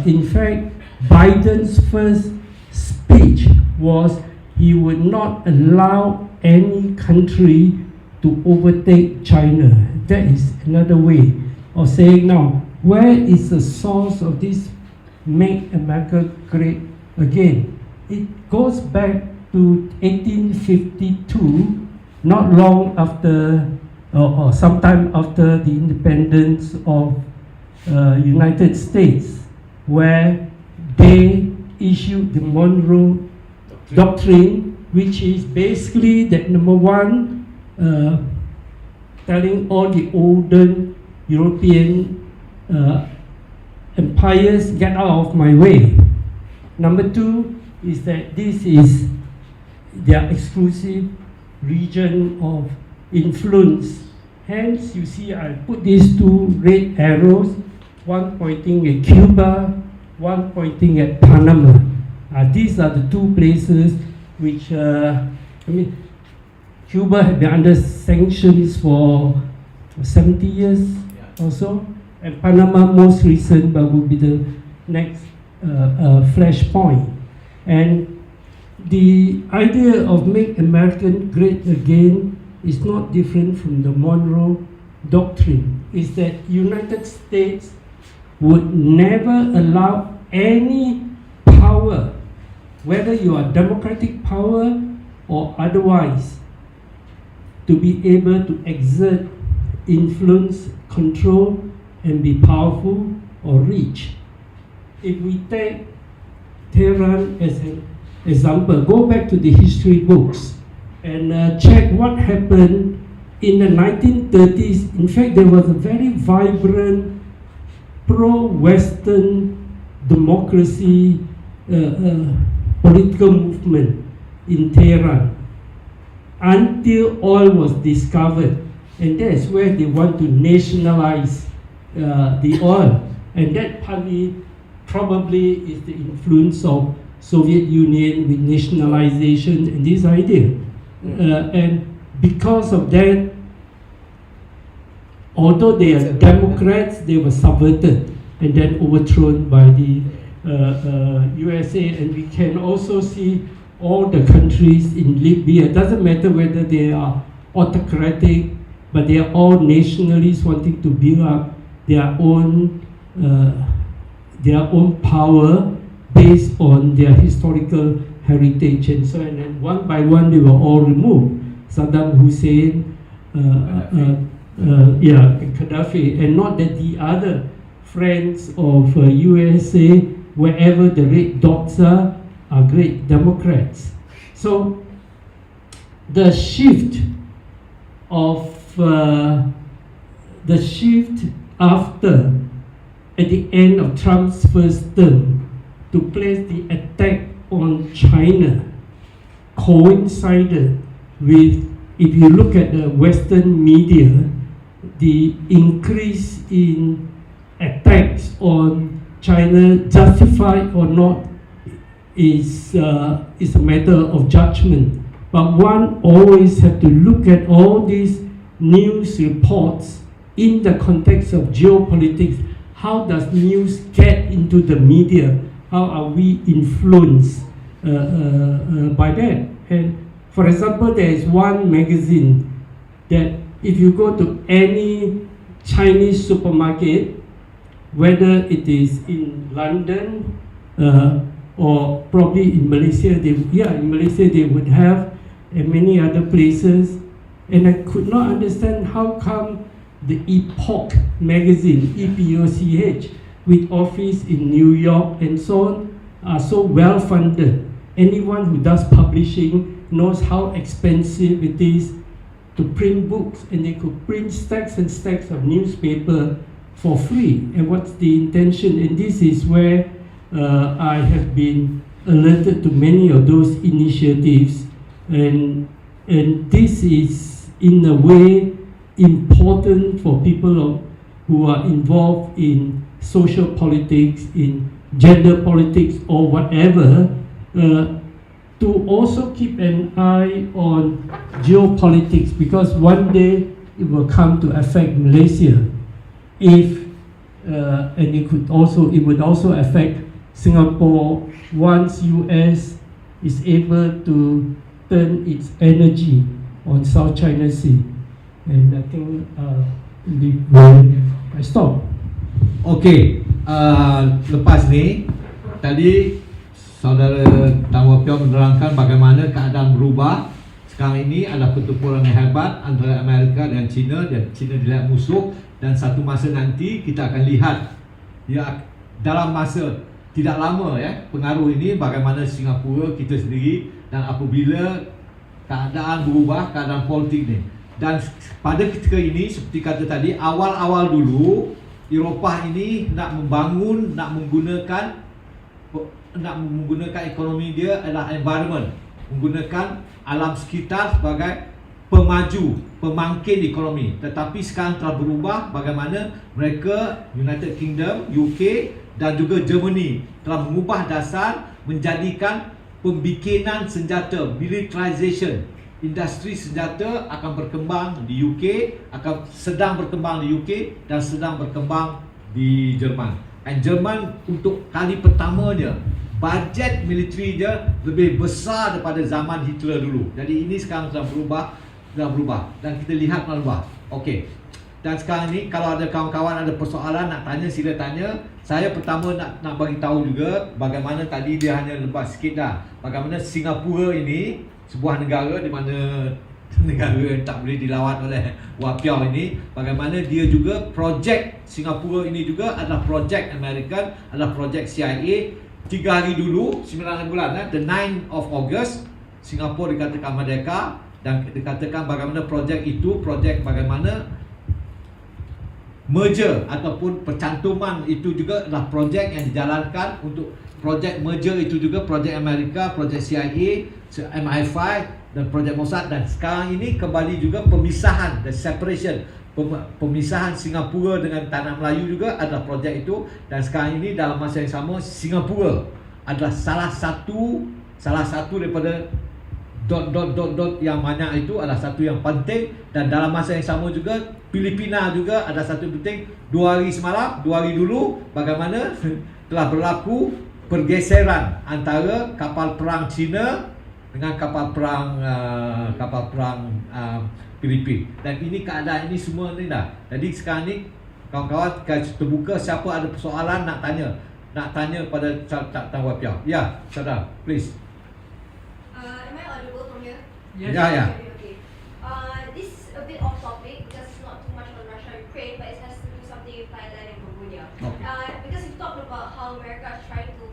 in fact, Biden's first speech was he would not allow any country to overtake China. That is another way of saying, now, where is the source of this Make America Great Again? It goes back to 1852, not long after, or sometime after the independence of United States, where they issued the Monroe Doctrine, which is basically that number one, telling all the older European empires, get out of my way. Number two is that this is their exclusive region of influence. Hence, you see, I put these two red arrows, one pointing at Cuba, one pointing at Panama. These are the two places which, Cuba had been under sanctions for 70 years or so, and Panama most recent, but will be the next flashpoint. And the idea of Make America Great Again is not different from the Monroe Doctrine. Is that United States would never allow any power, whether you are democratic power or otherwise, to be able to exert influence, control, and be powerful or rich. If we take Tehran as an example, go back to the history books and check what happened in the 1930s. In fact, there was a very vibrant pro-Western democracy political movement in Tehran until oil was discovered, and that's where they want to nationalize the oil, and that partly probably is the influence of Soviet Union with nationalization and this idea. And because of that, although they are Democrats, they were subverted and then overthrown by the USA, and we can also see all the countries in Libya. It doesn't matter whether they are autocratic, but they are all nationalists wanting to build up their own power based on their historical heritage. And so, and then one by one they were all removed. Saddam Hussein, and Gaddafi, and not that the other friends of USA, wherever the red dots are great Democrats. So the shift after, at the end of Trump's first term, to place the attack on China coincided with, if you look at the Western media, the increase in attacks on China, justified or not, is a matter of judgment. But one always have to look at all these news reports in the context of geopolitics. How does news get into the media? How are we influenced by that? And for example, there is one magazine that if you go to any Chinese supermarket, whether it is in London or probably in Malaysia, in Malaysia they would have, and many other places. And I could not understand how come the Epoch magazine, EPOCH, with office in New York and so on, are so well funded. Anyone who does publishing knows how expensive it is to print books, and they could print stacks and stacks of newspaper for free. And what's the intention? And this is where I have been alerted to many of those initiatives, and this is in a way important for people who are involved in social politics, in gender politics or whatever, to also keep an eye on geopolitics, because one day it will come to affect Malaysia, and it would also affect Singapore once US is able to turn its energy on South China Sea. And I think I stop. Okey, lepas ni tadi saudara Tan Wah Piong menerangkan bagaimana keadaan berubah. Sekarang ini adalah pertempuran yang hebat antara Amerika dan China, dan China dilihat musuh, dan satu masa nanti kita akan lihat dalam masa tidak lama pengaruh ini bagaimana Singapura kita sendiri, dan apabila keadaan berubah, keadaan politik ni. Dan pada ketika ini, seperti kata tadi, awal-awal dulu Eropah ini nak menggunakan ekonomi dia adalah environment, menggunakan alam sekitar sebagai pemaju, pemangkin ekonomi. Tetapi sekarang telah berubah bagaimana mereka, United Kingdom, UK dan juga Germany telah mengubah dasar, menjadikan pembikinan senjata, militarization. Industri senjata akan berkembang di UK, sedang berkembang di UK dan sedang berkembang di Jerman. Dan Jerman untuk kali pertamanya bajet militeri dia lebih besar daripada zaman Hitler dulu. Jadi ini sekarang telah berubah dan kita lihat berubah. Okey. Dan sekarang ni kalau ada kawan-kawan ada persoalan nak tanya, sila tanya. Saya pertama nak bagi tahu juga bagaimana tadi dia hanya lepas sikit dah. Bagaimana Singapura ini sebuah negara di mana negara yang tak boleh dilawat oleh Wah Piong ini, bagaimana dia juga projek Singapura ini juga adalah projek American, adalah projek CIA. 3 hari dulu, 9 bulan, the 9th of August, Singapura dikatakan merdeka, dan dikatakan bagaimana projek itu, projek bagaimana merger ataupun percantuman itu juga adalah projek yang dijalankan. Untuk projek merger itu juga projek Amerika, projek CIA, MI5 dan projek Mossad. Dan sekarang ini kembali juga pemisahan, the separation, pemisahan Singapura dengan tanah Melayu juga adalah projek itu. Dan sekarang ini dalam masa yang sama, Singapura adalah salah satu daripada dot yang banyak itu adalah satu yang penting. Dan dalam masa yang sama juga Filipina juga ada satu penting. 2 hari semalam, 2 hari dulu, bagaimana telah berlaku pergeseran antara kapal perang China dengan kapal perang Filipin. Dan ini keadaan ini semua ni dah. Jadi sekarang ni kawan-kawan terbuka, siapa ada persoalan nak tanya pada Tan Wai Piao. Ya, Sada, please. Am I audible from here? Yes. Yeah. Okay. This is a bit off topic because it's not too much on Russia and Ukraine, but it has to do something with Thailand and Cambodia. Okay. Because you talked about how America is trying to,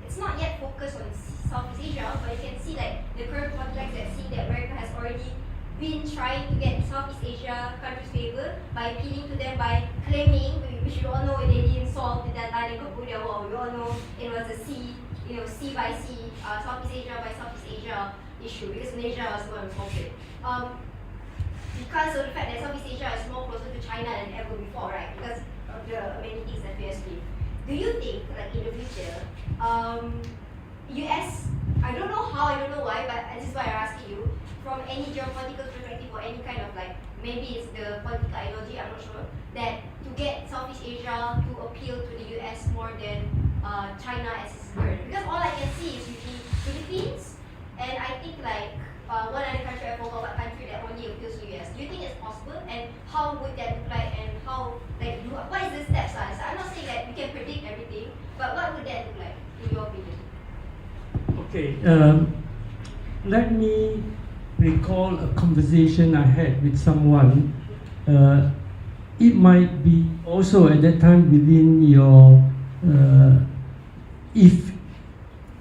it's not yet focused on Southeast Asia, but you can see the current context that see that America has already been trying to get Southeast Asia countries' favor by appealing to them by claiming, which we all know they didn't solve the Thailand and Cambodia war. We all know it was a sea by sea, Southeast Asia by Southeast Asia issue because Malaysia was the one who solved it. Because of the fact that Southeast Asia is more closer to China than ever before, right? Because of the amenities that we have. Do you think, in the future, US, I don't know how, I don't know why, but this is why I'm asking you, from any geopolitical perspective or any kind of maybe it's the political ideology, I'm not sure, that to get Southeast Asia to appeal to the US more than China as its third? Because all I can see is usually Philippines, and I think one other country, I forgot what country that only appeals to US. Do you think it's possible? And how would that look like? And how, what is the steps? So I'm not saying that we can predict everything, but what would that look like, in your opinion? Okay, let me recall a conversation I had with someone. It might be also at that time within your, if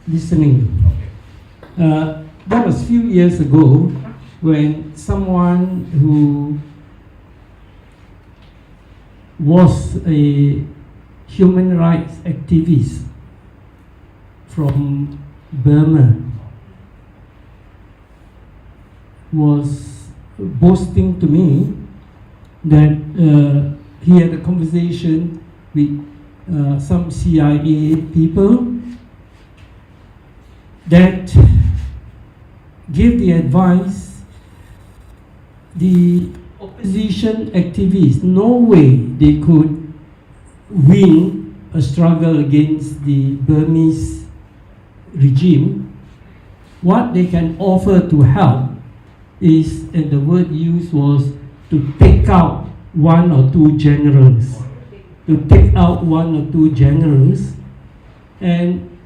listening. That was a few years ago when someone who was a human rights activist from Burma was boasting to me that he had a conversation with some CIA people that gave the advice the opposition activists, no way they could win a struggle against the Burmese regime. What they can offer to help is, and the word used was, to take out one or two generals. And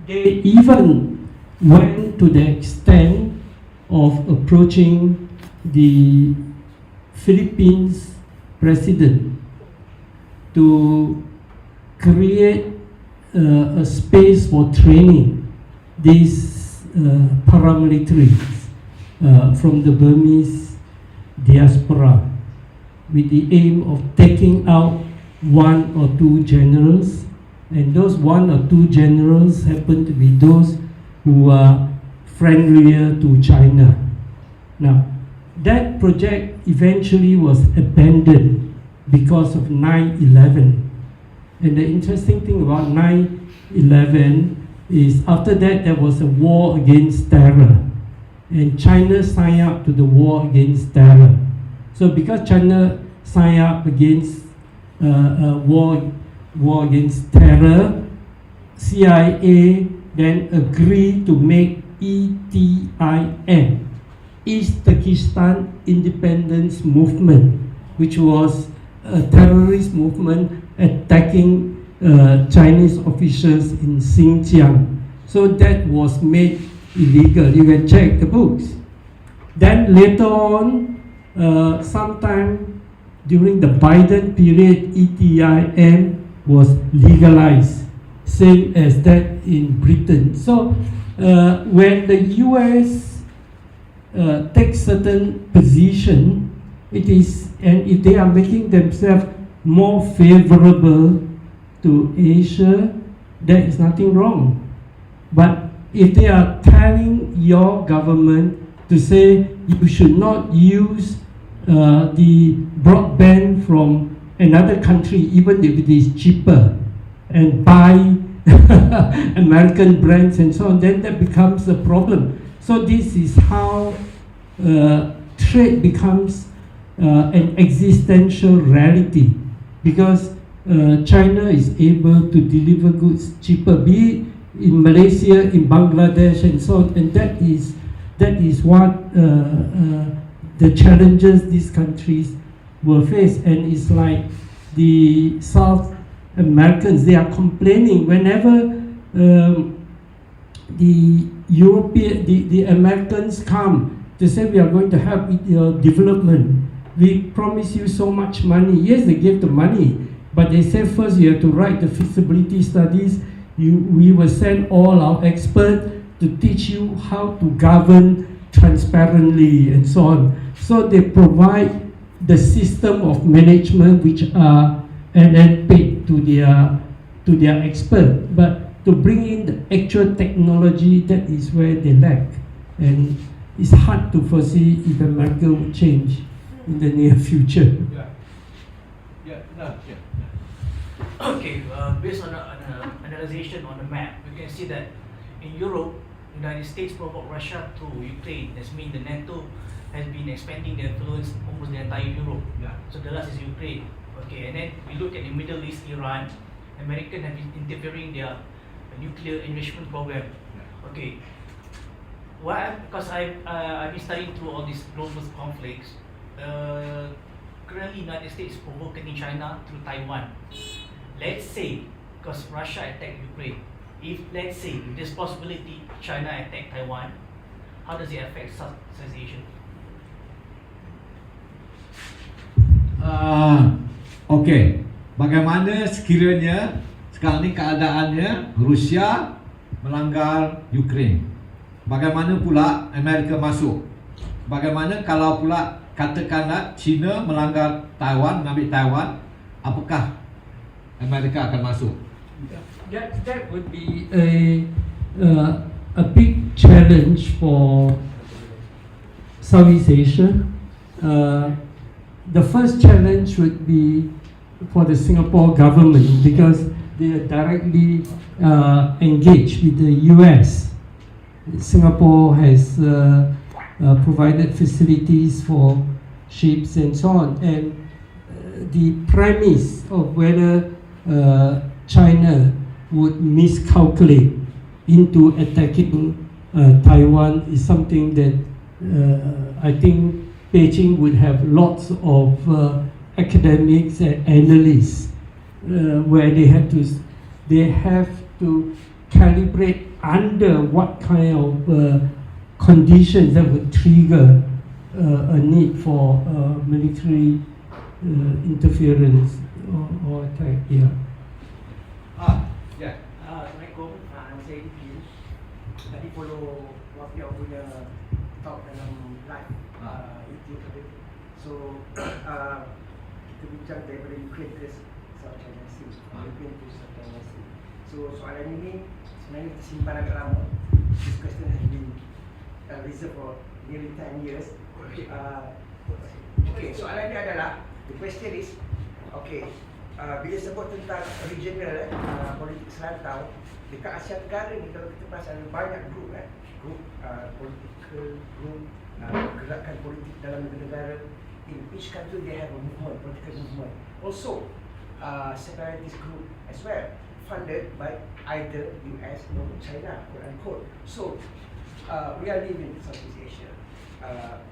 they even went to the extent of approaching the Philippines president to create a space for training these paramilitaries from the Burmese diaspora with the aim of taking out one or two generals, and those one or two generals happen to be those who are friendlier to China. Now, that project eventually was abandoned because of 9/11. And the interesting thing about 9/11 is after that there was a war against terror. And China signed up to the war against terror. So because China signed up against war against terror, CIA then agreed to make ETIM, East Turkestan Independence Movement, which was a terrorist movement attacking Chinese officials in Xinjiang. So that was made illegal. You can check the books. Then later on, sometime during the Biden period, ETIM was legalized, same as that in Britain. So when the US takes certain position, it is, and if they are making themselves more favorable to Asia, there is nothing wrong. But if they are telling your government to say you should not use the broadband from another country, even if it is cheaper, and buy American brands and so on, then that becomes a problem. So this is how trade becomes an existential reality, because China is able to deliver goods cheaper, be it in Malaysia, in Bangladesh, and so on. And that is what the challenges these countries will face. And it's like the South Americans, they are complaining whenever the Americans come to say we are going to help with your development. We promise you so much money. Yes, they give the money, but they say first you have to write the feasibility studies. We will send all our experts to teach you how to govern transparently and so on. So they provide the system of management which are and then paid to their expert. But to bring in the actual technology, that is where they lack. And it's hard to foresee if America will change in the near future. Okay, based on an analysis on the map, we can see that in Europe, United States provoked Russia to Ukraine. That means the NATO has been expanding their influence almost the entire Europe. So the last is Ukraine. Okay, and then we look at the Middle East, Iran. American have been interfering their nuclear enrichment program. Okay, why? Because I've been studying through all these global conflicts. Currently, United States provoking China through Taiwan. Let's say, because Russia attacked Ukraine, if let's say if there's possibility China attack Taiwan, how does it affect Southeast Asia? Okey, bagaimana sekiranya sekarang ni keadaannya Rusia melanggar Ukraine? Bagaimana pula Amerika masuk? Bagaimana kalau pula katakanlah China melanggar Taiwan, mengambil Taiwan, apakah Amerika akan masuk? That would be a big challenge for Southeast Asia. The first challenge would be for the Singapore government because they are directly engaged with the US. Singapore has provided facilities for ships and so on. And the premise of whether China would miscalculate into attacking Taiwan is something that I think Beijing would have lots of academics and analysts where they have to calibrate under what kind of conditions that would trigger a need for military interference or attack. Assalamualaikum, saya Diki. Tadi follow Wafiau punya talk dalam live YouTube tadi. So kita bincang daripada Ukraine ke South China Sea, Ukraine to South China Sea. So soalan ini sebenarnya tersimpan agak lama. This question has been reserved for nearly 10 years. Okay, soalan ini adalah, the question is, okay, bila sebut tentang regional politik selantau dekat Asia Tenggara ni, kalau kita perasan ada banyak grup political group, gerakan politik dalam negara-negara. In each country they have a movement, political movement. Also, separatist group as well, funded by either US or China, quote unquote. So, we are living in Southeast Asia.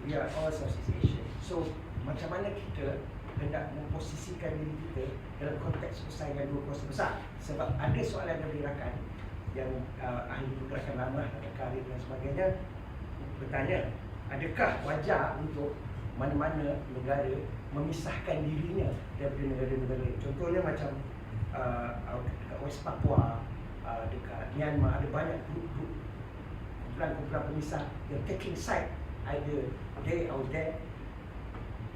We are all Southeast Asian. So, macam mana kita hendak memposisikan diri kita dalam konteks persaingan dua kuasa besar? Sebab ada soalan dari rakan yang ahli pergerakan lama, karir dan sebagainya bertanya, adakah wajar untuk mana-mana negara memisahkan dirinya daripada negara-negara lain? Contohnya macam dekat West Papua, dekat Myanmar, ada banyak grup-grup kumpulan-kumpulan pemisah yang taking side either they or there.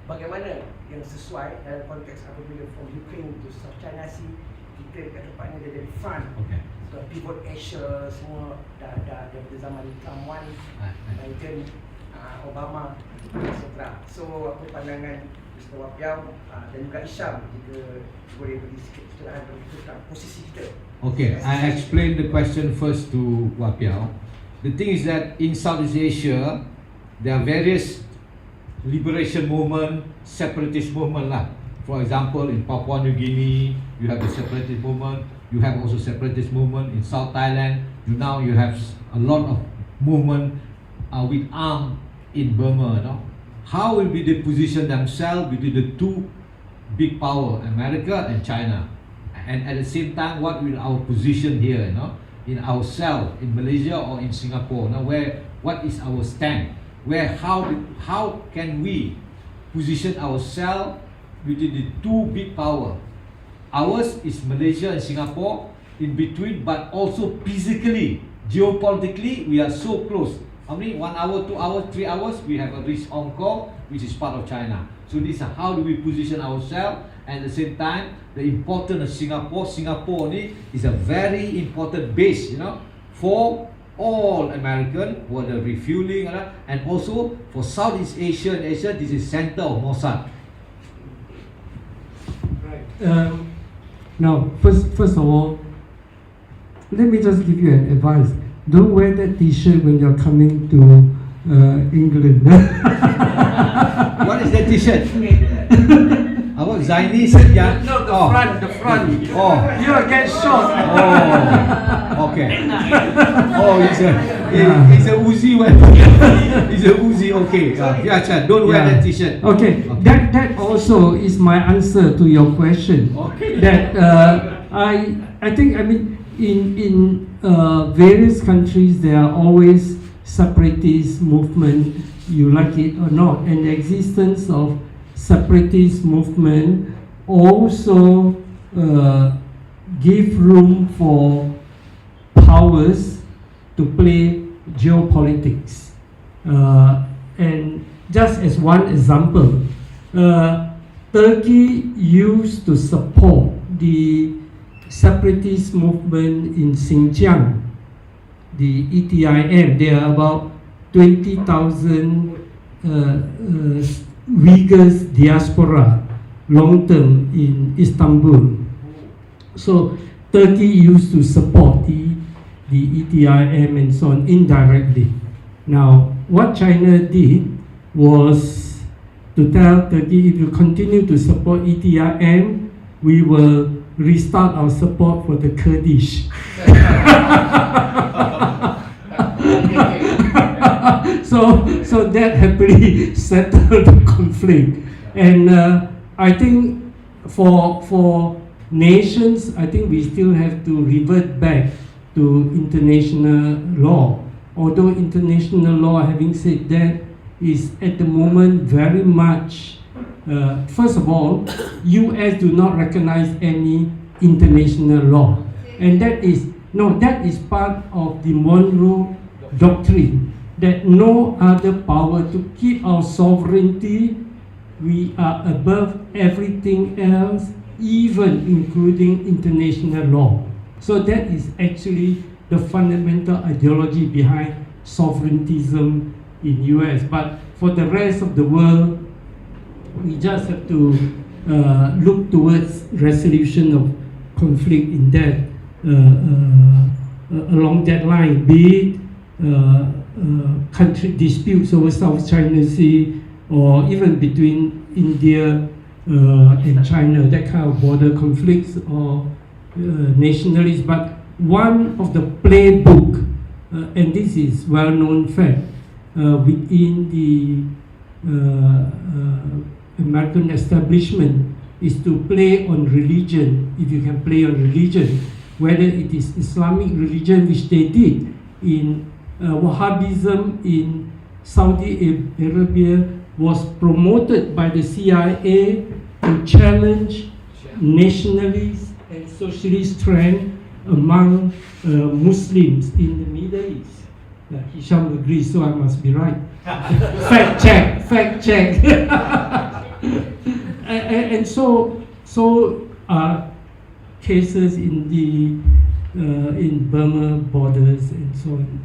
Bagaimana yang sesuai dalam konteks apabila from Ukraine to South China Sea, kita kat tempatnya dia jadi front. So pivot Asia semua dah daripada zaman Trump 1, Biden, Obama, etc. So apa pandangan Mr. Wapiau dan juga Isham jika boleh beri sikit pencerahan tentang posisi kita? Okay, I explain the question first to Wapiau. The thing is that in Southeast Asia, there are various liberation movement, separatist movement lah. For example, in Papua New Guinea, you have the separatist movement. You have also separatist movement in South Thailand. Now you have a lot of movement with arm in Burma. No? How will be they position themselves between the two big power, America and China? And at the same time, what will our position here, in ourselves, in Malaysia or in Singapore? What is our stand? How can we position ourselves between the two big power? Ours is Malaysia and Singapore in between, but also physically, geopolitically, we are so close. How many? 1 hour, 2 hours, 3 hours? We have reached Hong Kong, which is part of China. So this is how do we position ourselves. And at the same time, the importance of Singapore. Singapore is a very important base, for all American who are the refueling, and also for Southeast Asia. Asia, this is center of Mossad. Right. Now, first of all, let me just give you an advice. Don't wear that T-shirt when you're coming to England. What is that T-shirt? Our Zionist? Yeah. No, the front. Oh. You'll get shot. Oh. Okay. Oh, it's a Uzi weapon. It's a Uzi. Okay. Yeah, Chan. Don't wear that T-shirt. Okay. That also is my answer to your question. Okay. That I think in various countries there are always separatist movement, you like it or not, and the existence of separatist movement also give room for powers to play geopolitics. And just as one example, Turkey used to support the separatist movement in Xinjiang, the ETIM. There are about 20,000 Uyghurs diaspora long term in Istanbul. So Turkey used to support the ETIM and so on indirectly. Now, what China did was to tell Turkey, if you continue to support ETIM, we will restart our support for the Kurdish. So that happily settled the conflict. And I think for nations, I think we still have to revert back to international law. Although international law, having said that, is at the moment very much, first of all, US do not recognize any international law. And that is part of the Monroe Doctrine, that no other power to keep our sovereignty, we are above everything else, even including international law. So that is actually the fundamental ideology behind sovereigntism in US. But for the rest of the world, we just have to look towards resolution of conflict in that along that line, be it country disputes over South China Sea, or even between India and China, that kind of border conflicts or nationalists. But one of the playbook, and this is well-known fact, within the American establishment, is to play on religion. If you can play on religion, whether it is Islamic religion, which they did in Wahhabism in Saudi Arabia, was promoted by the CIA to challenge nationalist and socialist trend among Muslims in the Middle East. Hisham agrees, so I must be right. Fact check. And so cases in the in Burma borders and so on,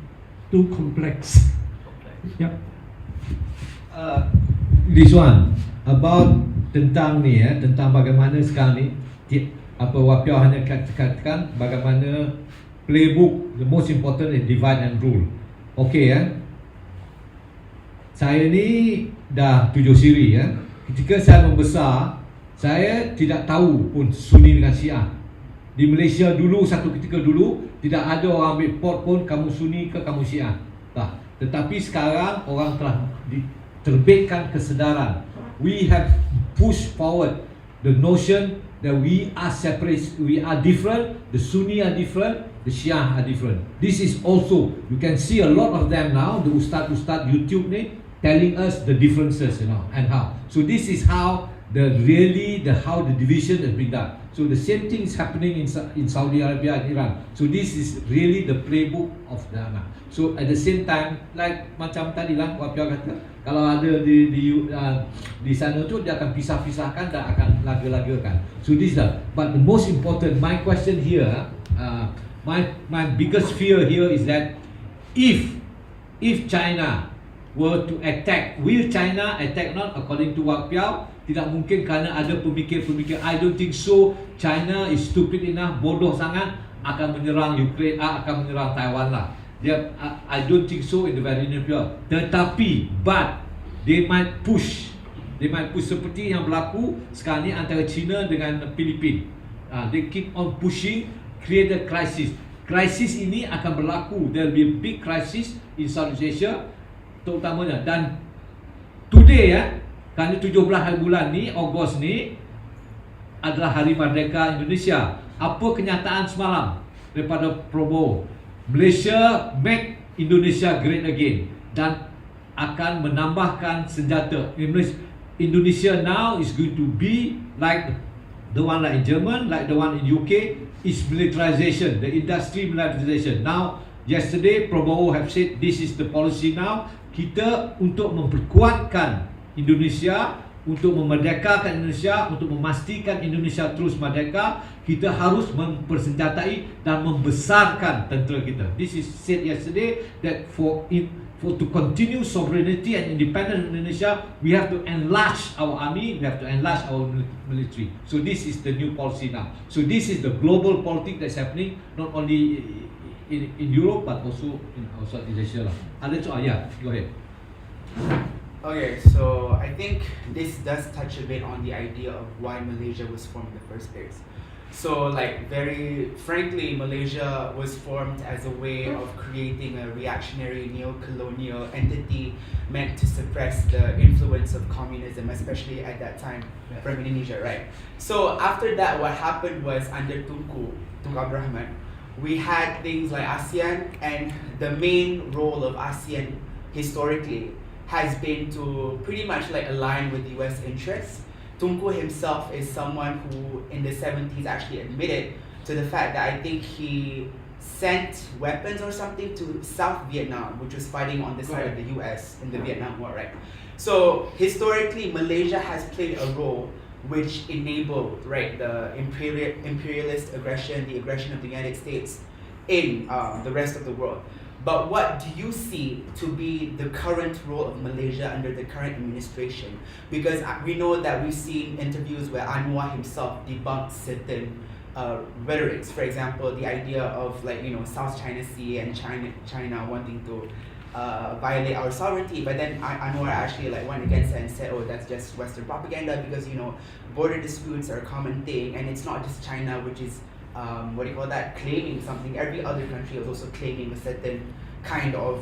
too complex. Yeah. This one about tentang ni tentang bagaimana sekarang ni apa Wapiao hanya katakan bagaimana playbook, the most important is divide and rule. Okay saya ni dah 7 siri Ketika saya membesar, Saya tidak tahu pun Sunni dengan Syiah. Di Malaysia dulu, satu ketika dulu, tidak ada orang ambil pot pun kamu Sunni ke kamu Syiah. Tak. Tetapi sekarang orang telah terbitkan kesedaran. We have pushed forward the notion that we are separate, we are different, the Sunni are different, the Shia are different. This is also, you can see a lot of them now, the Ustad YouTube ni, telling us the differences, and how. So this is how how the division has been done. So the same thing is happening in Saudi Arabia and Iran. So this is really the playbook of the anak. So at the same time, like macam tadi lah, Wapiah kata, kalau ada di sana tu dia akan pisah-pisahkan dan akan laga-lagakan. So this is that. But the most important, my question here, my biggest fear here is that if China were to attack, will China attack not according to Wapiah? Tidak mungkin kerana ada pemikir-pemikir. I don't think so. China is stupid enough, bodoh sangat akan menyerang Ukraine, akan menyerang Taiwan lah. I don't think so in the very near future. Tetapi, but they might push seperti yang berlaku sekarang ni antara China dengan Filipina. They keep on pushing, create a crisis. Krisis ini akan berlaku. There will be a big crisis in Southeast Asia, terutamanya. Dan today kerana 17 hari bulan ni, Ogos ni adalah Hari Merdeka Indonesia. Apa kenyataan semalam daripada Prabowo? Malaysia make Indonesia great again dan akan menambahkan senjata. Indonesia now is going to be like the one like in German, like the one in UK, is militarization, the industry militarization. Now, yesterday Prabowo have said this is the policy now. Kita untuk memperkuatkan Indonesia, untuk memerdekakan Indonesia, untuk memastikan Indonesia terus merdeka, kita harus mempersenjatai dan membesarkan tentera kita. This is said yesterday that for to continue sovereignty and independence in Indonesia, we have to enlarge our army, we have to enlarge our military. So this is the new policy now. So this is the global politics that's happening, not only in Europe but also in Southeast Asia lah. Ada soal? Yeah, go ahead. Okay, so I think this does touch a bit on the idea of why Malaysia was formed in the first place. So, like, very frankly, Malaysia was formed as a way of creating a reactionary neo-colonial entity meant to suppress the influence of communism, especially at that time from Indonesia, right? So after that, what happened was under Tunku Abdul Rahman, we had things like ASEAN, and the main role of ASEAN historically has been to pretty much like align with US interests. Tunku himself is someone who in the 70s actually admitted to the fact that I think he sent weapons or something to South Vietnam, which was fighting on the side of the US in the Vietnam War, right? So historically, Malaysia has played a role which enabled, right, the imperialist aggression, the aggression of the United States in the rest of the world. But what do you see to be the current role of Malaysia under the current administration? Because we know that we've seen interviews where Anwar himself debunked certain rhetorics. For example, the idea of South China Sea and China wanting to violate our sovereignty. But then Anwar actually went against it and said, oh, that's just Western propaganda because border disputes are a common thing, and it's not just China which is claiming something. Every other country is also claiming a certain kind of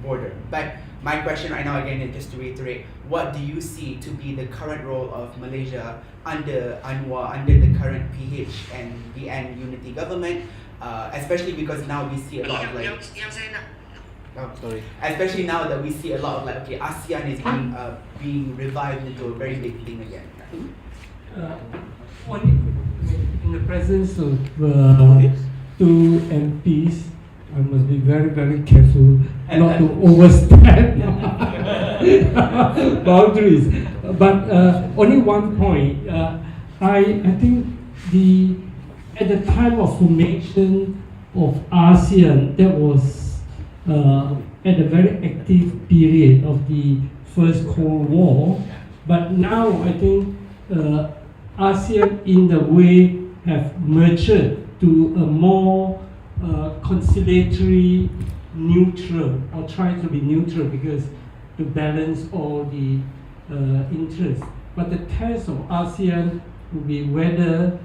border. But my question right now again is just to reiterate, what do you see to be the current role of Malaysia under Anwar, under the current PH and VN unity government, especially because now we see a lot of especially now that we see a lot of ASEAN is being revived into a very big thing again. In the presence of two MPs, I must be very, very careful not to overstep boundaries. But only one point. I think at the time of formation of ASEAN, that was at a very active period of the First Cold War. But now I think ASEAN in the way have matured to a more conciliatory, neutral, or try to be neutral because to balance all the interests. But the test of ASEAN would be whether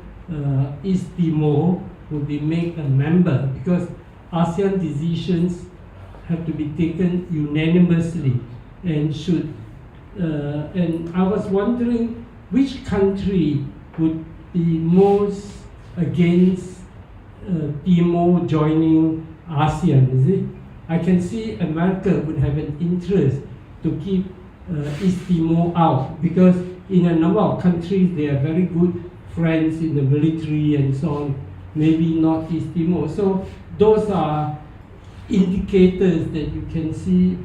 East Timor would be made a member, because ASEAN decisions have to be taken unanimously and should. And I was wondering which country would be most against Timor joining ASEAN, is it? I can see America would have an interest to keep East Timor out, because in a number of countries they are very good friends in the military and so on, maybe not East Timor. So those are indicators that you can see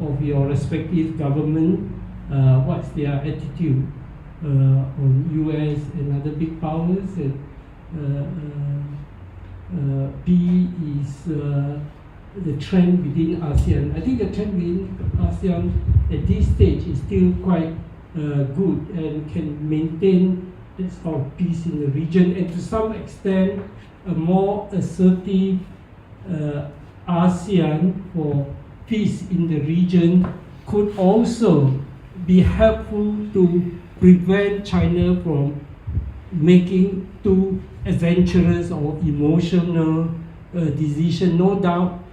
of your respective government, what's their attitude on US and other big powers, and B is the trend within ASEAN. I think the trend within ASEAN at this stage is still quite good and can maintain this sort of peace in the region, and to some extent a more assertive ASEAN for peace in the region could also be helpful to prevent China from making too adventurous or emotional decision. No doubt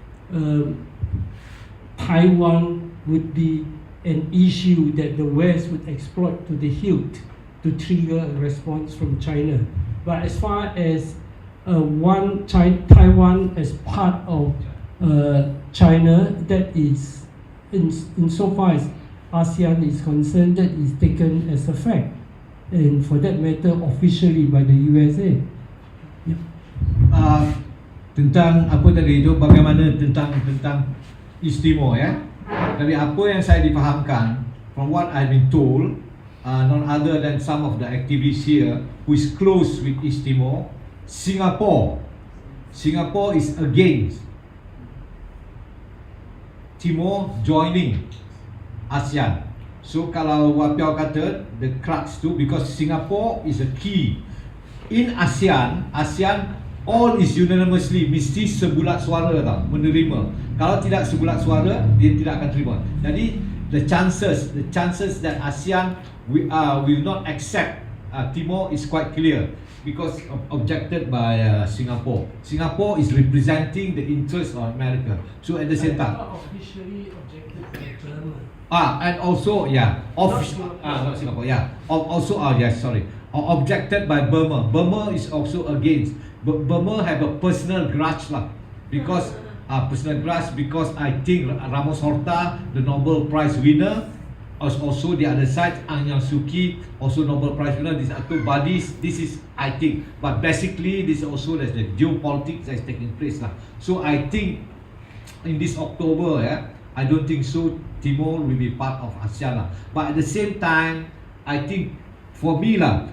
Taiwan would be an issue that the West would exploit to the hilt to trigger a response from China. But as far as Taiwan as part of China, that is, insofar as ASEAN is concerned, that is taken as a fact, and for that matter officially by the USA. Yep. Tentang apa tadi itu, bagaimana tentang East Timor ya. Dari apa yang saya difahamkan, from what I've been told, none other than some of the activists here who is close with East Timor, Singapore is against Timor joining ASEAN. So kalau Wapiao kata the crux tu, because Singapore is a key in ASEAN all is unanimously, mesti sebulat suara tau menerima. Kalau tidak sebulat suara, dia tidak akan terima. Jadi the chances that ASEAN will not accept Timor is quite clear, because objected by Singapore. Singapore is representing the interest of America. So at the same time, officially objected by Germany. And also not Singapore, also objected by Burma. Burma is also against. Burma have a personal grudge lah, because because I think Ramos Horta, the Nobel Prize winner, also the other side, Aung San Suu Kyi, also Nobel Prize winner. These are two bodies. This is, I think, but basically this also there's the geopolitics that is taking place lah. So I think in this October, I don't think so Timor will be part of ASEAN lah. But at the same time, I think for me lah,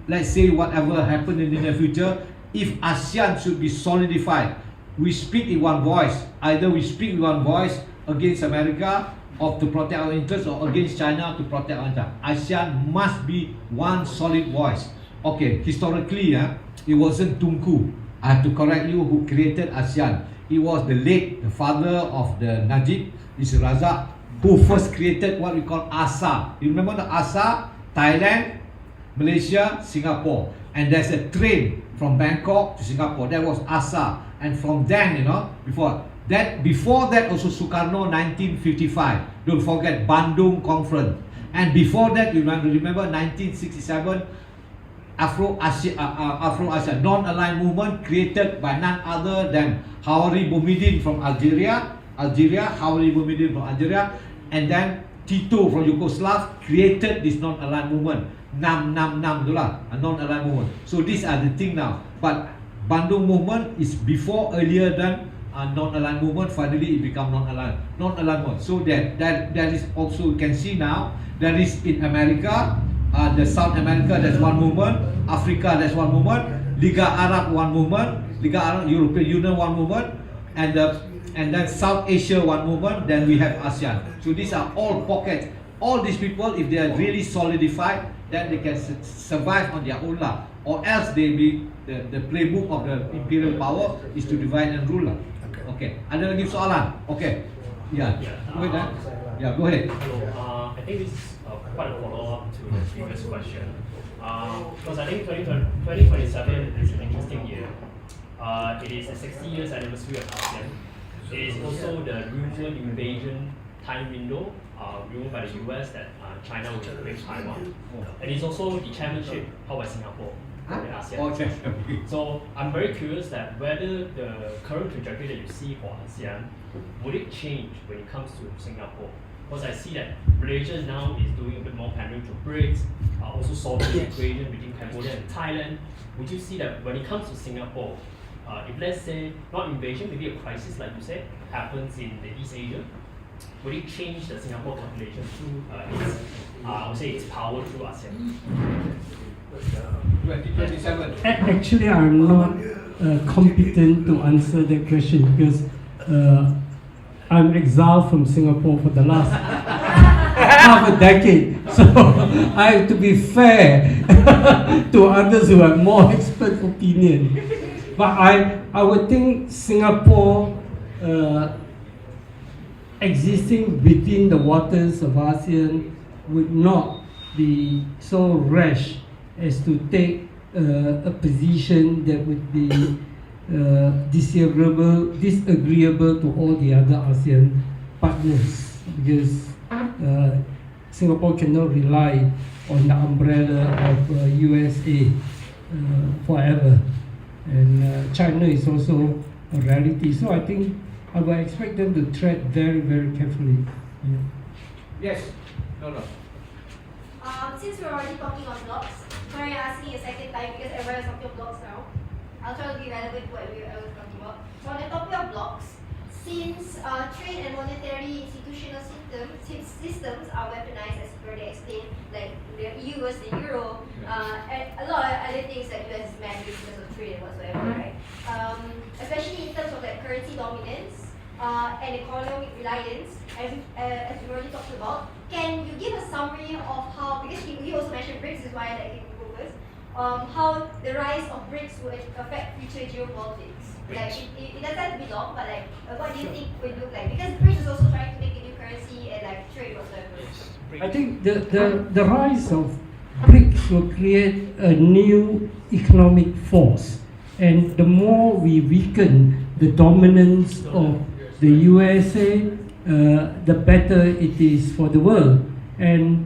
let's say whatever happen in the near future, if ASEAN should be solidified, we speak in one voice. Either we speak in one voice against America or to protect our interests, or against China to protect our interests. ASEAN must be one solid voice. Okay, historically, it wasn't Tunku, I have to correct you, who created ASEAN. It was the father of the Najib, is Razak, who first created what we call ASA. You remember the ASA? Thailand, Malaysia, Singapore, and there's a train from Bangkok to Singapore. That was ASA, and from then, before that also Sukarno 1955. Don't forget Bandung Conference, and before that you remember 1967 Afro-ASEAN non-aligned movement created by none other than Hawari Boumediene from Algeria, Hawari Boumediene from Algeria, and then Tito from Yugoslavia created this non-aligned movement. 666 itulah, a non-aligned movement. So these are the thing now. But Bandung movement is before, earlier than non-aligned movement. Finally it become non-aligned movement. So that is also, you can see now, there is in America, the South America, there's one movement, Africa, there's one movement, Liga Arab, one movement, Liga Arab, European Union, one movement, and then South Asia, one movement, then we have ASEAN. So these are all pockets. All these people, if they are really solidified, then they can survive on their own lah, or else they be the playbook of the imperial power is to divide and rule lah. Okay. Ada lagi soalan? Okay. Go ahead. Go ahead. Hello. I think this is quite a follow-up to previous question. Because I think 2027 is an interesting year. It is the 60 years anniversary of ASEAN. It is also the rumored invasion time window, rumored by the US that China will invade Taiwan. And it's also the chairmanship held by Singapore for the ASEAN. So I'm very curious that whether the current trajectory that you see for ASEAN, would it change when it comes to Singapore? Because I see that Malaysia now is doing a bit more pandering to BRICS, also solving the equation between Cambodia and Thailand. Would you see that when it comes to Singapore, if let's say, not invasion, maybe a crisis like you said, happens in the East Asia, would it change the Singapore calculation through its, I would say, its power through ASEAN? 2027. Actually, I'm not competent to answer that question because I'm exiled from Singapore for the last half a decade. So I have to be fair to others who have more expert opinion. But I would think Singapore existing within the waters of ASEAN would not be so rash as to take a position that would be disagreeable to all the other ASEAN partners, because Singapore cannot rely on the umbrella of USA forever, and China is also a reality. So I think I would expect them to tread very, very carefully. Yeah. Yes. No. Since we're already talking on blocks, sorry I'm asking a second time because everyone is talking blocks now. I'll try to be relevant to what we were talking about. So on the topic of blocks, since trade and monetary institutional systems are weaponized, as you already explained, like the EU versus the euro, and a lot of other things that US is managed because of trade and whatsoever, right? Especially in terms of like currency dominance and economic reliance, as we already talked about. Can you give a summary of how, because you also mentioned BRICS is why I like to go first, how the rise of BRICS will affect future geopolitics? Like it doesn't have to be long, but like what do you think will look like? Because BRICS is also trying to make a new currency and like trade whatsoever. I think the rise of BRICS will create a new economic force, and the more we weaken the dominance of the USA, the better it is for the world. And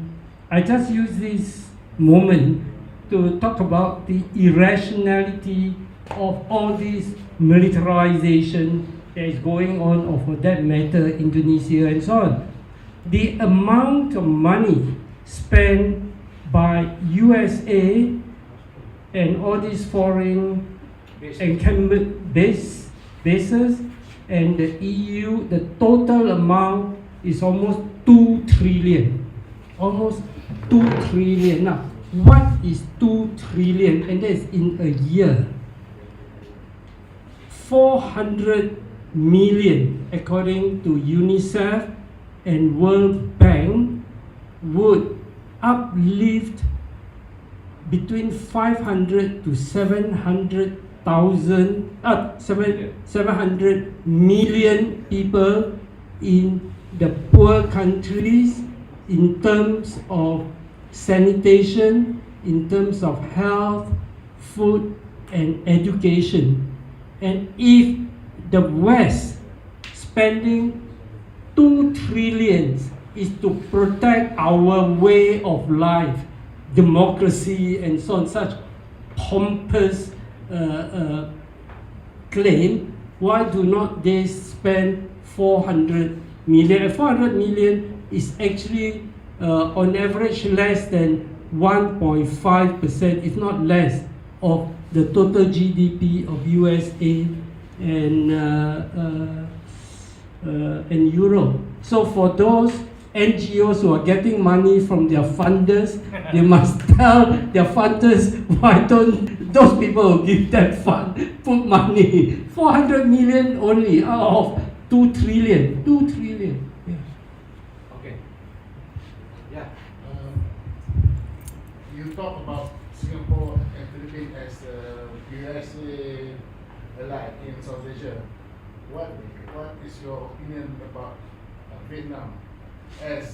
I just use this moment to talk about the irrationality of all this militarization that is going on, or for that matter, Indonesia and so on. The amount of money spent by USA and all these foreign encampment bases and the EU, the total amount is almost 2 trillion. Almost 2 trillion. Now, what is 2 trillion? And that's in a year. 400 million, according to UNICEF and World Bank, would uplift between 500 to 700 million people in the poor countries in terms of sanitation, in terms of health, food, and education. And if the West spending 2 trillion is to protect our way of life, democracy, and so on, such pompous claim, why do not they spend 400 million? 400 million is actually on average less than 1.5%, if not less, of the total GDP of USA and Europe. So for those NGOs who are getting money from their funders, they must tell their funders, why don't those people who give that fund put money? 400 million only out of 2 trillion. 2 trillion. Yeah. Okay. Yeah. You talk about Singapore and Philippines as USA allied in South Asia. What is your opinion about Vietnam as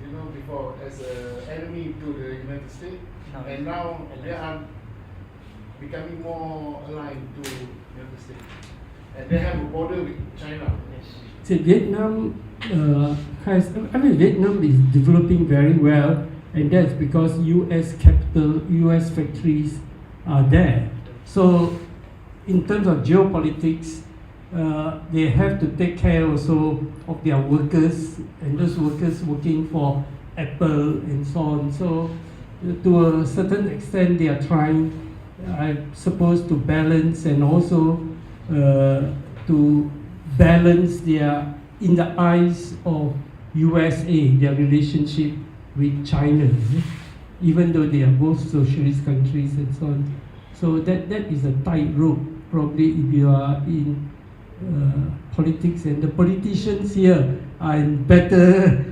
you know, before as an enemy to the United States, No. and now they are becoming more aligned to United States, and they have a border with China. Yes. So Vietnam Vietnam is developing very well, and that's because U.S. capital, U.S. factories are there. So, in terms of geopolitics, they have to take care also of their workers, and those workers working for Apple and so on. So, to a certain extent, they are trying, I suppose, to balance and also to balance their, in the eyes of USA, their relationship with China, even though they are both socialist countries and so on. So that is a tightrope, probably, if you are in politics, and the politicians here are in better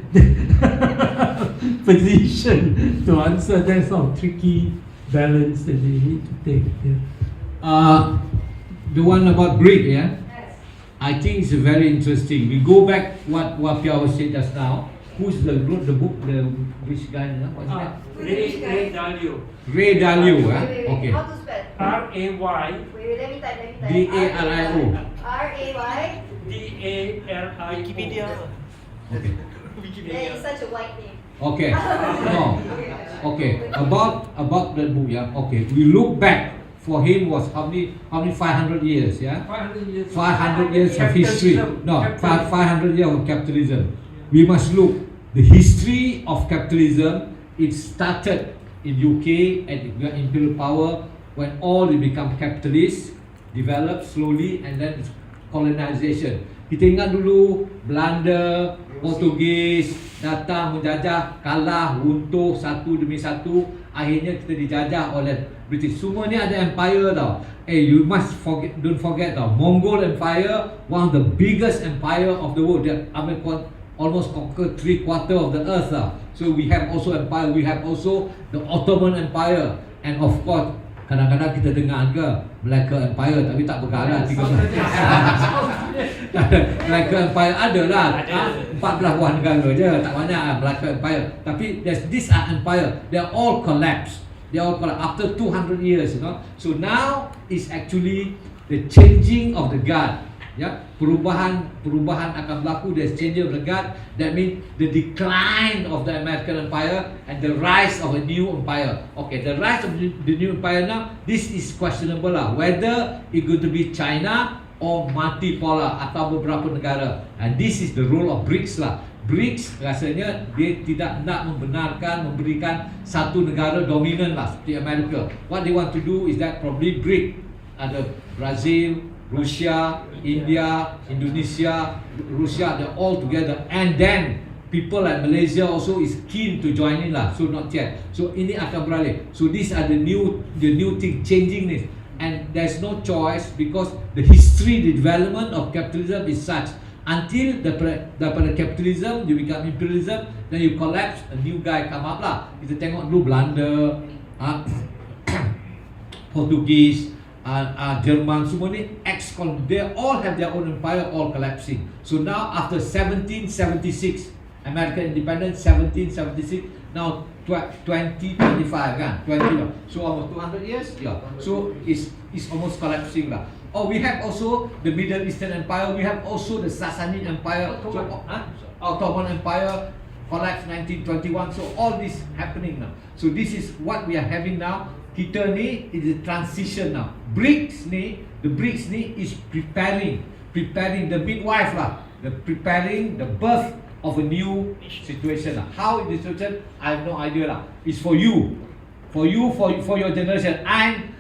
position to answer that sort of tricky balance that they need to take. Yeah. The one about BRIC, yeah? Yes. I think it's very interesting. We go back what Piao said just now. Who's the book, which guy? What's that? Ray Dalio. Ray Dalio, Wait, huh? wait, wait. Okay. How to spell? R-A-Y Wait, let me type. D-A-R-I-O. R-A-Y. D-A-L-I-O. Wikipedia. Okay. That is such a white name. Okay. No. Okay. About the book, yeah. Okay. We look back. For him was how many 500 years, yeah? 500 years. 500 years of history. No, Capitalism. 500 years of capitalism. We must look the history of capitalism. It started in UK and imperial power when all they become capitalists, developed slowly, and then it's colonization. Kita ingat dulu Belanda, Portugis datang menjajah, kalah, runtuh satu demi satu, akhirnya kita dijajah oleh British. Semua ni ada empire tau. You must don't forget tau. Mongol Empire, one of the biggest empire of the world. They almost conquered 3/4 of the earth tau. So we have also empire. We have also the Ottoman Empire, and of course kadang-kadang kita dengar ke Malacca Empire, tapi tak bergarah 13. Malacca Empire ada lah, 14 buah negara je, tak banyak Malacca Empire. Tapi these are empire, they are all collapsed. They all collapsed after 200 years, you know. So now is actually the changing of the guard. Ya, perubahan akan berlaku. There's change of the guard. That means the decline of the American Empire and the rise of a new empire. Okay, the rise of the new empire now, this is questionable lah, whether it going to be China or multipolar atau beberapa negara. And this is the role of BRICS lah. BRICS rasanya dia tidak nak memberikan satu negara dominan lah seperti Amerika. What they want to do is that probably BRIC ada Brazil, Russia, India, Indonesia, Russia, they're all together, and then people like Malaysia also is keen to join in lah. So not yet. So ini akan beralih. So these are the new thing changing this, and there's no choice because the history, the development of capitalism is such. Until daripada capitalism you become imperialism, then you collapse, a new guy come up lah. Kita tengok dulu Belanda, Portugis, Jerman, semua ni ex-colony, they all have their own empire, all collapsing. So now after 1776, American independence, 1776, now 2025 kan, 20 lah. So almost 200 years, yeah. So it's almost collapsing lah. Oh, we have also the Middle Eastern Empire, we have also the Sassanid Empire, Ottoman Empire collapsed 1921. So all this happening now. So this is what we are having now. Kita ni is a transition now. The BRICS ni is preparing the midwife lah, preparing the birth of a new situation lah. How is the situation? I have no idea lah. It's for you, for your generation. I'm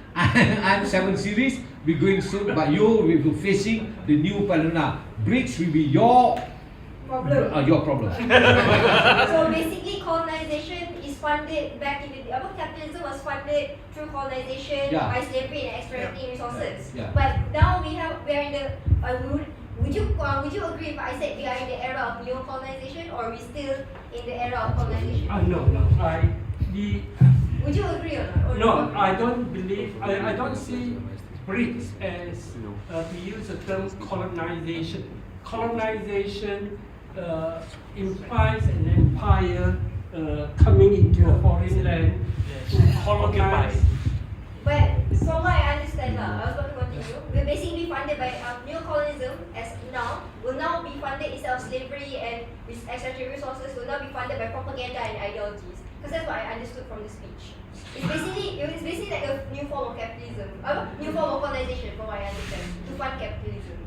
7 series. We're going soon, but you will be facing the new phenomena. BRICS will be your Problem. Your problem. So basically, colonization is funded back in the capitalism was funded through colonization by slavery and extracting resources. Yeah. But now we're in the would you agree if I said we are in the era of neo-colonization, or are we still in the era of colonization? No. Would you agree or not? Or No, I don't believe. I don't see BRICS as to use the term colonization. Colonization implies an empire coming into a foreign land to colonize. But from what I understand, I was about to continue. We're basically funded by neocolonialism as now will now be funded instead of slavery and extractive resources will now be funded by propaganda and ideologies. Because that's what I understood from the speech. It's basically like a new form of capitalism, new form of colonization, from what I understand, to fund capitalism.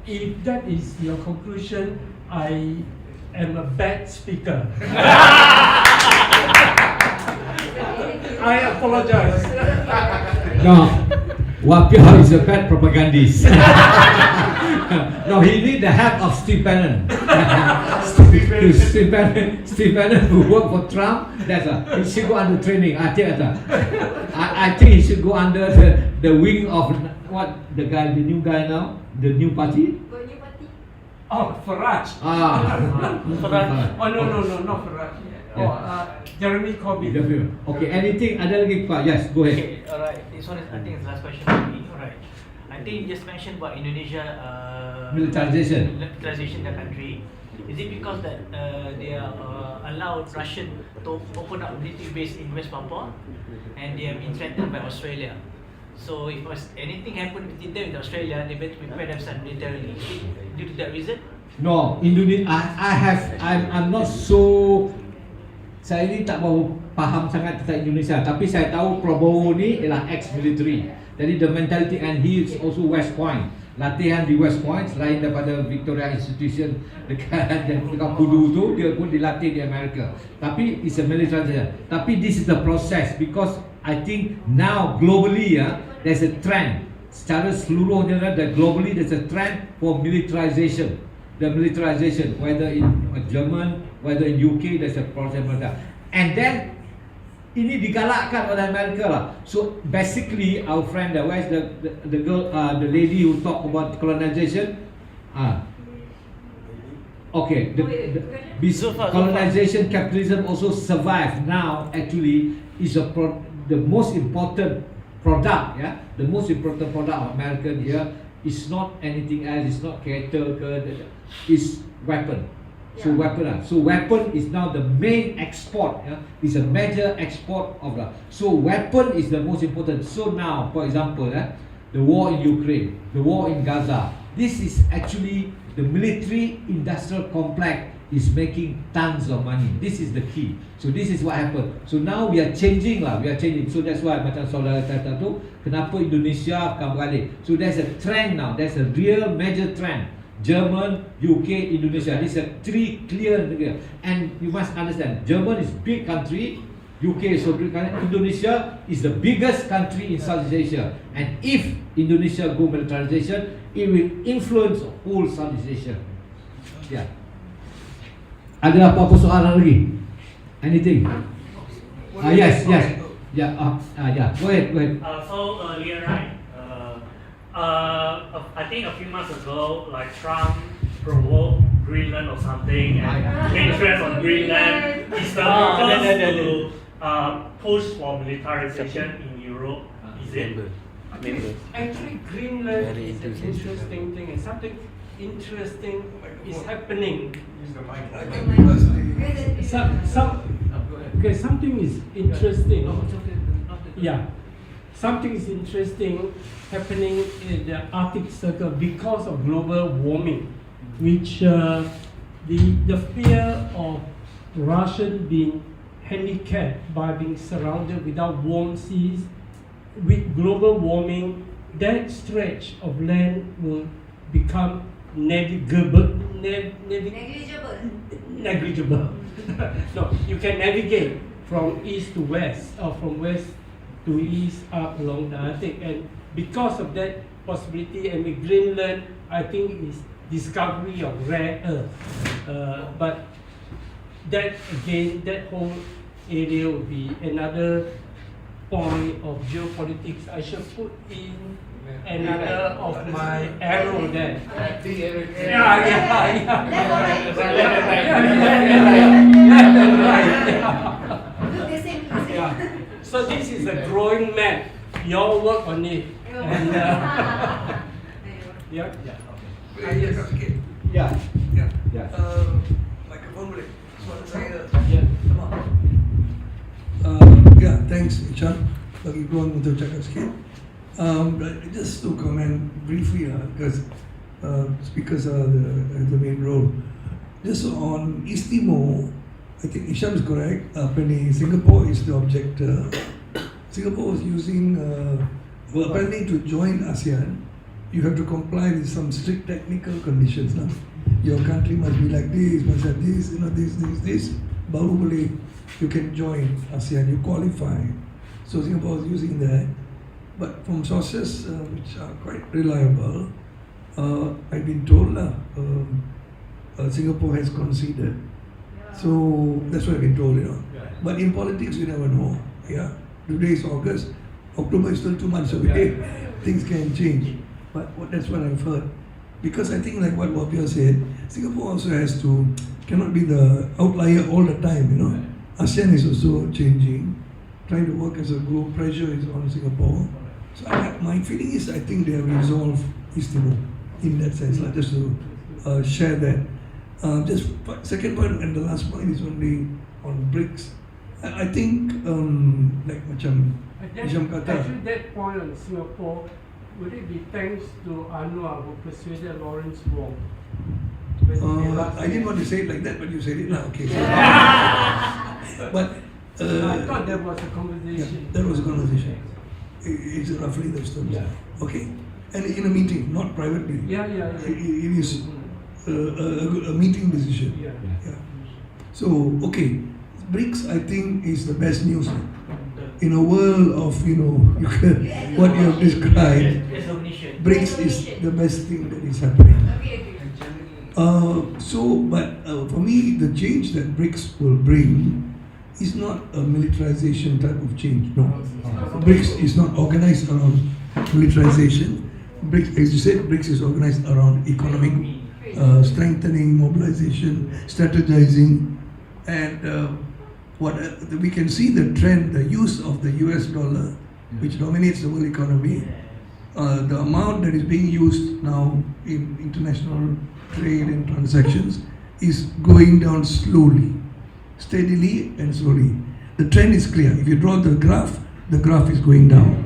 If that is your conclusion, I am a bad speaker. I apologize. No, Wapiao is a bad propagandist. No, he need the help of Steve Bannon. Steve Bannon who worked for Trump, he should go under training. I think he should go under the wing of the new guy now, the new party. Oh, Farage. Farage. Oh no, not Farage. Jeremy Corbyn. Okay, anything other lagi Pak? Yes, go ahead. Okay, alright. This one is, I think, is the last question for me. Alright. I think you just mentioned about Indonesia Militarization the country. Is it because that they are allowed Russian to open up military base in West Papua, and they have been threatened by Australia? So if anything happen between them with Australia, they better prepare themselves militarily. Due to that reason? No, Indonesia. I'm not so. Saya ni tak mau faham sangat tentang Indonesia, tapi saya tahu Prabowo ni ialah ex-military. Jadi the mentality, and he is also West Point. Latihan di West Point selain daripada Victoria Institution dekat Kudu tu, dia pun dilatih di Amerika. Tapi it's a military. Tapi this is the process because I think now globally there's a trend. Secara seluruhnya globally there's a trend for militarization. The militarization, whether in German, whether in UK, there's a process like that. And then ini digalakkan oleh Amerika lah. So basically, our friend, where's the girl, the lady who talk about colonization? Okay, colonization, capitalism also survive now. Actually, is the most important product. The most important product of American here is not anything else. It's not cattle. Is weapon. So weapon is now the main export. Is a major export of that. So weapon is the most important. So now, for example, the war in Ukraine, the war in Gaza. This is actually the military industrial complex is making tons of money. This is the key. So this is what happened. So now we are changing lah. We are changing. So that's why macam saudara kata tu, kenapa Indonesia akan balik. So there's a trend now. There's a real major trend. German, UK, Indonesia. These are three clear. And you must understand, German is big country, UK is a big country, Indonesia is the biggest country in Southeast Asia. And if Indonesia go militarization, it will influence whole Southeast Asia. Yeah. Ada apa-apa soalan lagi? Anything? Yes. Yeah. Go ahead. So earlier, right? I think a few months ago, like Trump provoked Greenland or something, and interest on Greenland. Is the purpose to push for militarization in Europe? Is it? Actually, Greenland is an interesting thing, and something interesting is happening. Something is interesting. Yeah. Something is interesting happening in the Arctic Circle because of global warming, which the fear of Russian being handicapped by being surrounded without warm seas. With global warming, that stretch of land will become negligible. No, you can navigate from east to west, or from west to east up along the Arctic, and because of that possibility, and with Greenland, I think is discovery of rare earth. But that again, that whole area will be another point of geopolitics. I should put in another of my arrow there. So this is a growing map. You all work on it. And, yes. Yeah. Ya. Yeah. Mikrofon boleh. Suara saya. Yeah. Lemah. Ya, thanks Ican bagi peluang untuk cakap sikit. Just to comment briefly because speakers are the main role. Just on East Timor, I think Isham is correct. Apparently Singapore is the objector. Singapore was using, well, apparently to join ASEAN, you have to comply with some strict technical conditions. Your country must be like this, must have this, this. Baru boleh you can join ASEAN, you qualify. So Singapore was using that. But from sources which are quite reliable, I've been told Singapore has conceded. So that's what I've been told, But in politics, you never know. Yeah, today is August, October is still 2 months away. Things can change. But that's what I've heard. Because I think like what Wapia said, Singapore also cannot be the outlier all the time, ASEAN is also changing, trying to work as a group, pressure is on Singapore. So my feeling is I think they have resolved East Timor in that sense, just to share that. Just second point and the last point is only on BRICS. I think like macam Hisham kata. Actually that point on Singapore, would it be thanks to Anwar who persuaded Lawrence Wong? I didn't want to say it like that, but you said it now. Okay. But I thought there was a conversation. Yeah, there was a conversation. It's roughly those terms. Yeah. Okay. And in a meeting, not privately. Yeah. It is a meeting decision. Yeah. So, okay. BRICS, I think, is the best news. In a world of, what you have described, BRICS is the best thing that is happening. For me, the change that BRICS will bring is not a militarization type of change. No. BRICS is not organized around militarization. BRICS, as you said, BRICS is organized around economic strengthening, mobilization, strategizing, and we can see the trend, the use of the US dollar, which dominates the world economy. The amount that is being used now in international trade and transactions is going down slowly, steadily and slowly. The trend is clear. If you draw the graph is going down.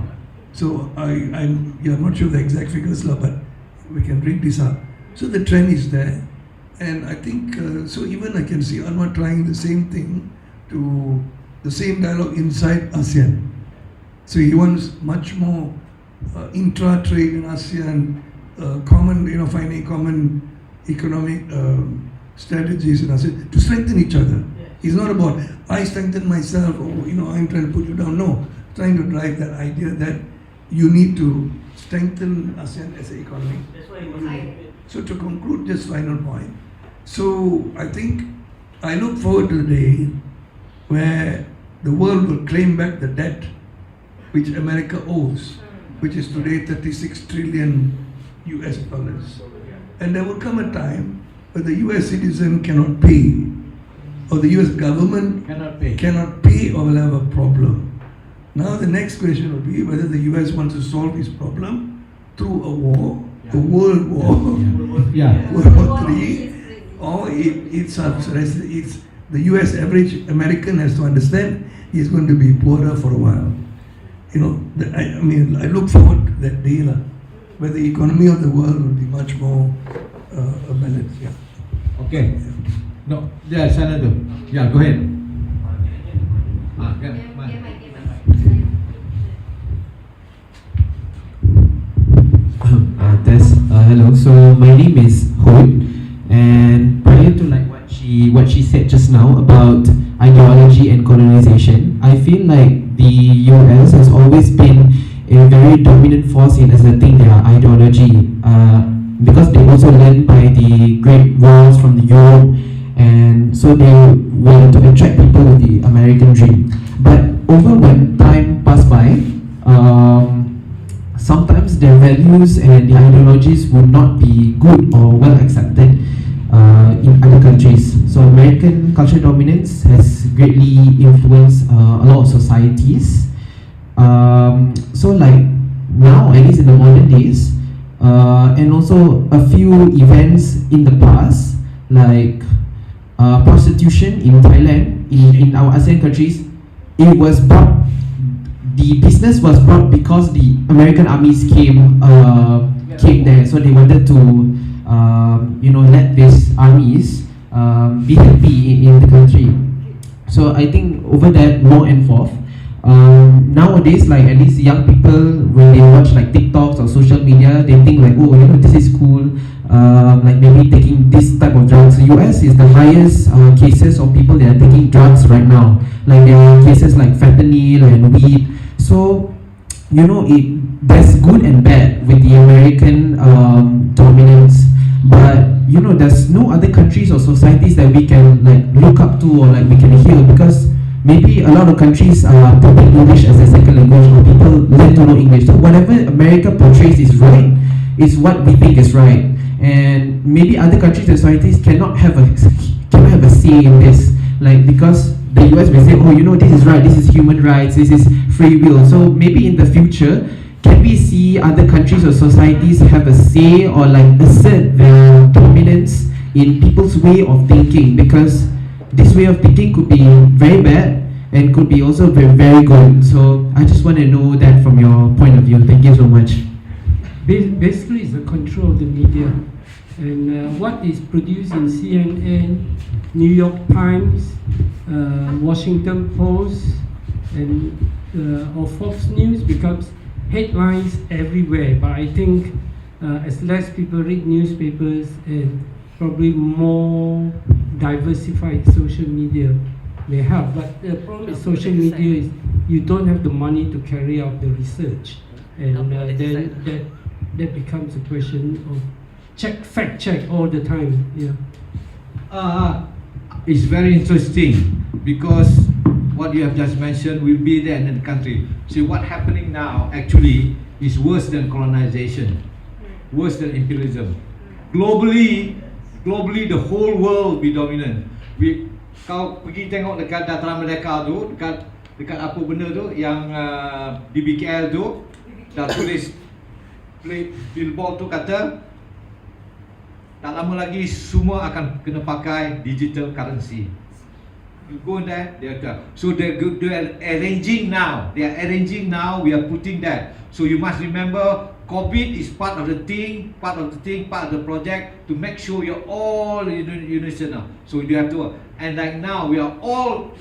So I'm not sure the exact figures, but we can read this up. So the trend is there, and I think so. Even I can see Anwar trying the same thing to the same dialogue inside ASEAN. So he wants much more intra-trade in ASEAN, common, finding common economic strategies in ASEAN to strengthen each other. It's not about I strengthen myself or I'm trying to put you down. No, trying to drive that idea that you need to strengthen ASEAN as an economy. That's why So to conclude, just final point. So I think I look forward to the day where the world will claim back the debt which America owes, which is today 36 trillion US dollars. And there will come a time where the US citizen cannot pay, or the US government cannot pay or will have a problem. Now the next question will be whether the US wants to solve this problem through a war, a world war, World War III, or it's the US average American has to understand he's going to be poorer for a while. I look forward to that day where the economy of the world will be much more balanced. Yeah. Okay. No, Senator. Yeah, go ahead. Hello. So my name is Holt, and prior to what she said just now about ideology and colonization, I feel like the US has always been a very dominant force in asserting their ideology, because they also learned by the Great Wars from the Europe, and so they were to attract people with the American dream. But over when time passed by, sometimes their values and the ideologies would not be good or well accepted in other countries. So American cultural dominance has greatly influenced a lot of societies. So like now, at least in the modern days, and also a few events in the past, like prostitution in Thailand, in our ASEAN countries. It was brought, the business was brought because the American armies came there, so they wanted to let these armies be happy in the country. So I think over that, more and forth. Nowadays, like at least young people, when they watch like TikToks or social media, they think like, oh, this is cool. Like maybe taking this type of drugs. The US is the highest cases of people that are taking drugs right now. Like there are cases like fentanyl and weed. So there's good and bad with the American dominance. But there's no other countries or societies that we can like look up to or like we can hear, because maybe a lot of countries are putting English as a second language, or people learn to know English. So whatever America portrays is right, is what we think is right. And maybe other countries and societies cannot have a say in this, like because the US may say, oh, this is right, this is human rights, this is free will. So maybe in the future, can we see other countries or societies have a say or like assert their dominance in people's way of thinking? Because this way of thinking could be very bad and could be also very, very good. So I just want to know that from your point of view. Thank you so much. Basically, it's the control of the media, and what is produced in CNN, New York Times, Washington Post, and or Fox News becomes headlines everywhere. But I think as less people read newspapers and probably more diversified social media may help. But the problem with social media is you don't have the money to carry out the research, and then that becomes a question of fact check all the time. Yeah. It's very interesting because what you have just mentioned will be there in the country. See, what's happening now actually is worse than colonization, worse than imperialism. Globally, the whole world will be dominant. Kau pergi tengok dekat dataran Merdeka tu, dekat apa benda tu yang di BKL tu, dah tulis billboard tu kata tak lama lagi semua akan kena pakai digital currency. You go there, so they're arranging now. They are arranging now. We are putting that. So you must remember, COVID is part of the thing, part of the project to make sure you're all unison now. So you have to, and like now we are all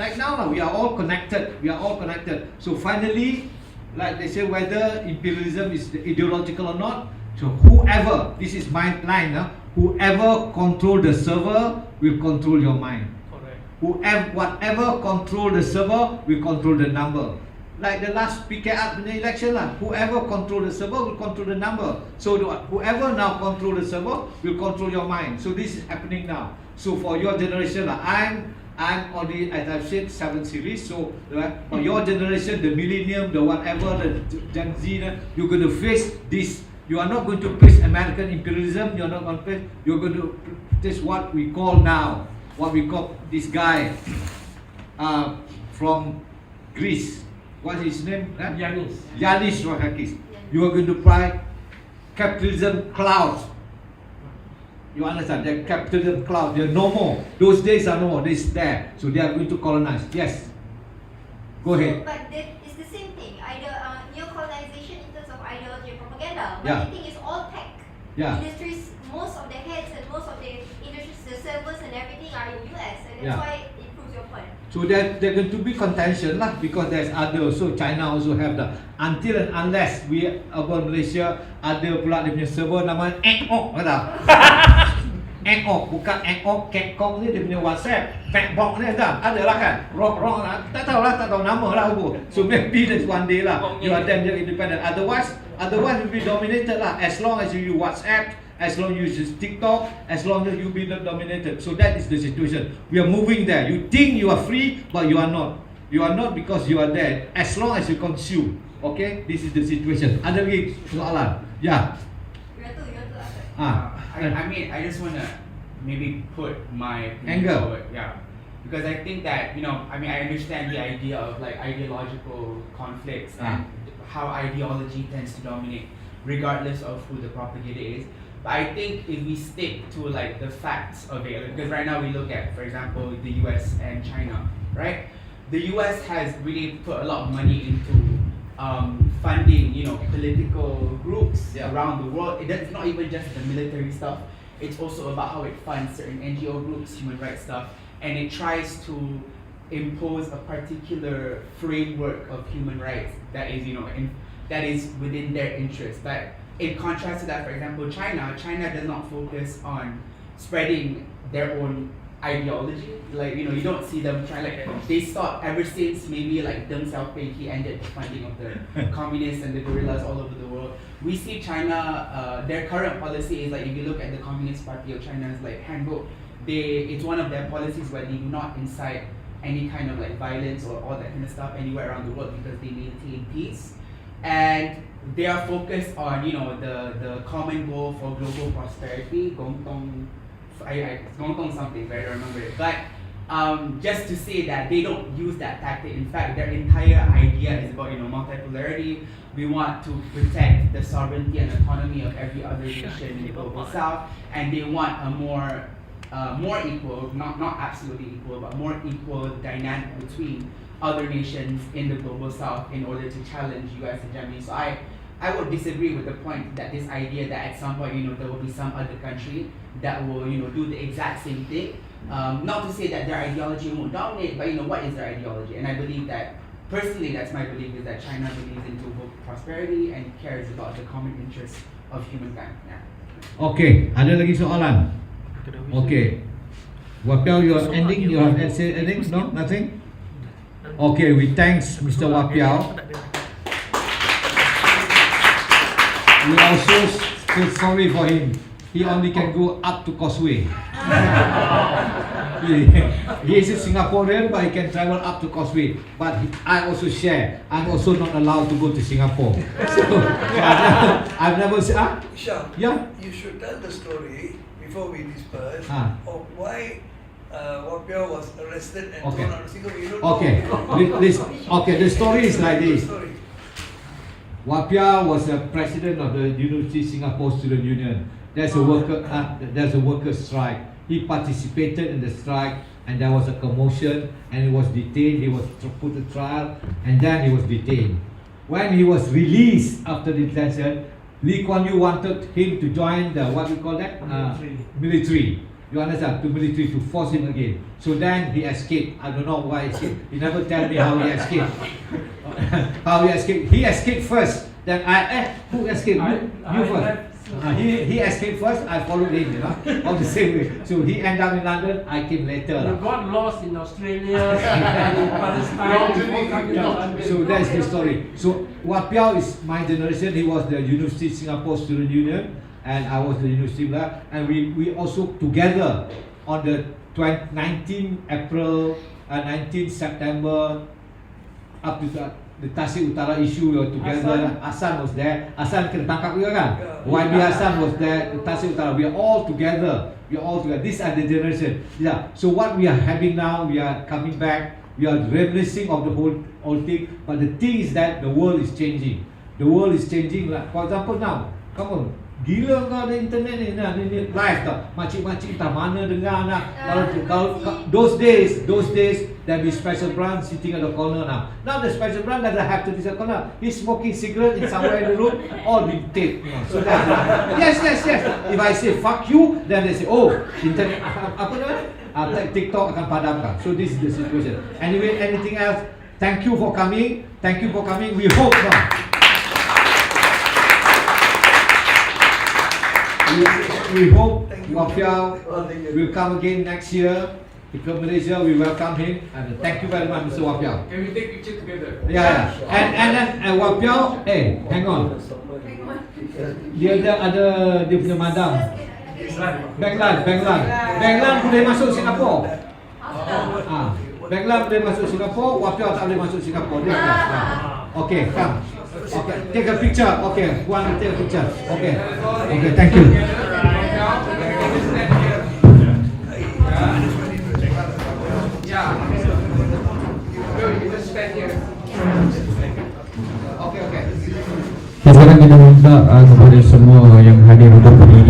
connected. We are all connected. So finally, like they say, whether imperialism is ideological or not. So whoever, this is my line now. Whoever control the server will control your mind. Correct. Whatever control the server will control the number. Like the last PKR election lah. Whoever control the server will control the number. So whoever now control the server will control your mind. So this is happening now. So for your generation lah, I'm already, as I've said, 7 series. So for your generation, the millennium, the whatever, the Gen Z, you're going to face this. You are not going to face American imperialism. You're not going to face. You're going to face what we call now, what we call this guy from Greece. What's his name? Yanis Varoufakis. You are going to try capitalism cloud. You understand? The capitalism cloud. They're no more. Those days are no more. They're there. So they are going to colonize. Yes. Go ahead. But it's the same thing. Neo-colonization in terms of ideology and propaganda. But Yeah. I think it's all tech. Yeah. Industries, most of the heads and most of the industries, the servers and everything are in US, and that's Yeah. why it proves your point. So they're going to be contention lah, because there's other. So China also have the, until and unless we about Malaysia ada pula dia punya server nama Ekok, kata. Ekok, bukan Ekok, Kekok ni dia punya WhatsApp, Factbox ni ada lah kan. Rock tak tahu nama lah apa. So maybe there's one day lah you are then independent. Otherwise you'll be dominated lah. As long as you use WhatsApp, as long as you use TikTok, as long as you be dominated. So that is the situation. We are moving there. You think you are free, but you are not. You are not because you are there. As long as you consume. Okay, this is the situation. Ada lagi soalan? Ya. I mean, I just want to maybe put my Anger. forward, yeah, because I think that I understand the idea of like ideological conflicts and how ideology tends to dominate. regardless of who the propagator is. But I think if we stick to like the facts of it, because right now we look at, for example, the US and China, right? The US has really put a lot of money into funding, political groups around the world. It's not even just the military stuff. It's also about how it funds certain NGO groups, human rights stuff, and it tries to impose a particular framework of human rights that is, that is within their interest. But in contrast to that, for example, China does not focus on spreading their own ideology. Like, you don't see them try, like, they stopped ever since maybe like Deng Xiaoping, he ended the funding of the communists and the guerrillas all over the world. We see China, their current policy is like, if you look at the Communist Party of China's like handbook, it's one of their policies where they do not incite any kind of like violence or all that kind of stuff anywhere around the world because they maintain peace. And they are focused on, the common goal for global prosperity, Gongtong something, I don't remember it. But just to say that they don't use that tactic. In fact, their entire idea is about, multipolarity. We want to protect the sovereignty and autonomy of every other nation in the global south, and they want a more equal, not absolutely equal, but more equal dynamic between other nations in the global south in order to challenge US hegemony. So I would disagree with the point that this idea that at some point, there will be some other country that will, do the exact same thing. Not to say that their ideology won't dominate, but what is their ideology? And I believe that, personally, that's my belief, is that China believes in global prosperity and cares about the common interests of humankind. Yeah. Okay, ada lagi soalan? Okay. Wapiao, you are ending? You have said anything? No? Nothing? Okay, we thanks Mr. Wapiao. We also feel sorry for him. He only can go up to Causeway. He is a Singaporean, but he can travel up to Causeway. But I also share. I'm also not allowed to go to Singapore. So I've never said. Shah, yeah. You should tell the story before we disperse of why Wapiao was arrested and thrown out of Singapore. Okay. The story is like this. Wapiao was the president of the University Singapore Student Union. There's a worker strike. He participated in the strike, and there was a commotion, and he was detained. He was put to trial, and then he was detained. When he was released after detention, Lee Kuan Yew wanted him to join the military. You understand? To military, to force him again. So then he escaped. I don't know why he escaped. He never tell me how he escaped. How he escaped. He escaped first. Then who escaped? You first. He escaped first. I followed him. All the same way. So he ended up in London. I came later. You got lost in Australia and in Palestine. So that's the story. So Wapiao is my generation. He was the University Singapore Student Union, and I was the University there. And we also together on the 19 September up to the Tasik Utara issue, we were together. Hassan was there. Hassan kena tangkap juga kan? YB Hassan was there. The Tasik Utara. We are all together. These are the generation. Yeah. So what we are having now, we are coming back. We are reminiscing of the whole thing. But the thing is that the world is changing. The world is changing. Like, for example, now, come on. Gila kau ada internet ni, live tau. Makcik-makcik tak mana dengar nak. Kalau those days there be special brand sitting at the corner now. Now the special brand doesn't have to be at the corner. He's smoking cigarette in somewhere in the room, all being taped. So that's yes. If I say fuck you, then they say internet apa namanya? TikTok akan padamkan. So this is the situation. Anyway, anything else? Thank you for coming. We hope We hope Wapiao will come again next year. If come Malaysia, we welcome him. And thank you very much, Mr. Wapiao. Can we take picture together? Yeah. And Wapiao, hang on. Dia ada dia punya madam. Banglan boleh masuk Singapura. Banglan boleh masuk Singapura, Wapiao tak boleh masuk Singapura. Dia okay, come. Okay, take a picture. Okay, one take a picture. Okay, thank you. Okay. Sekarang kita minta kepada semua yang hadir untuk hari ini.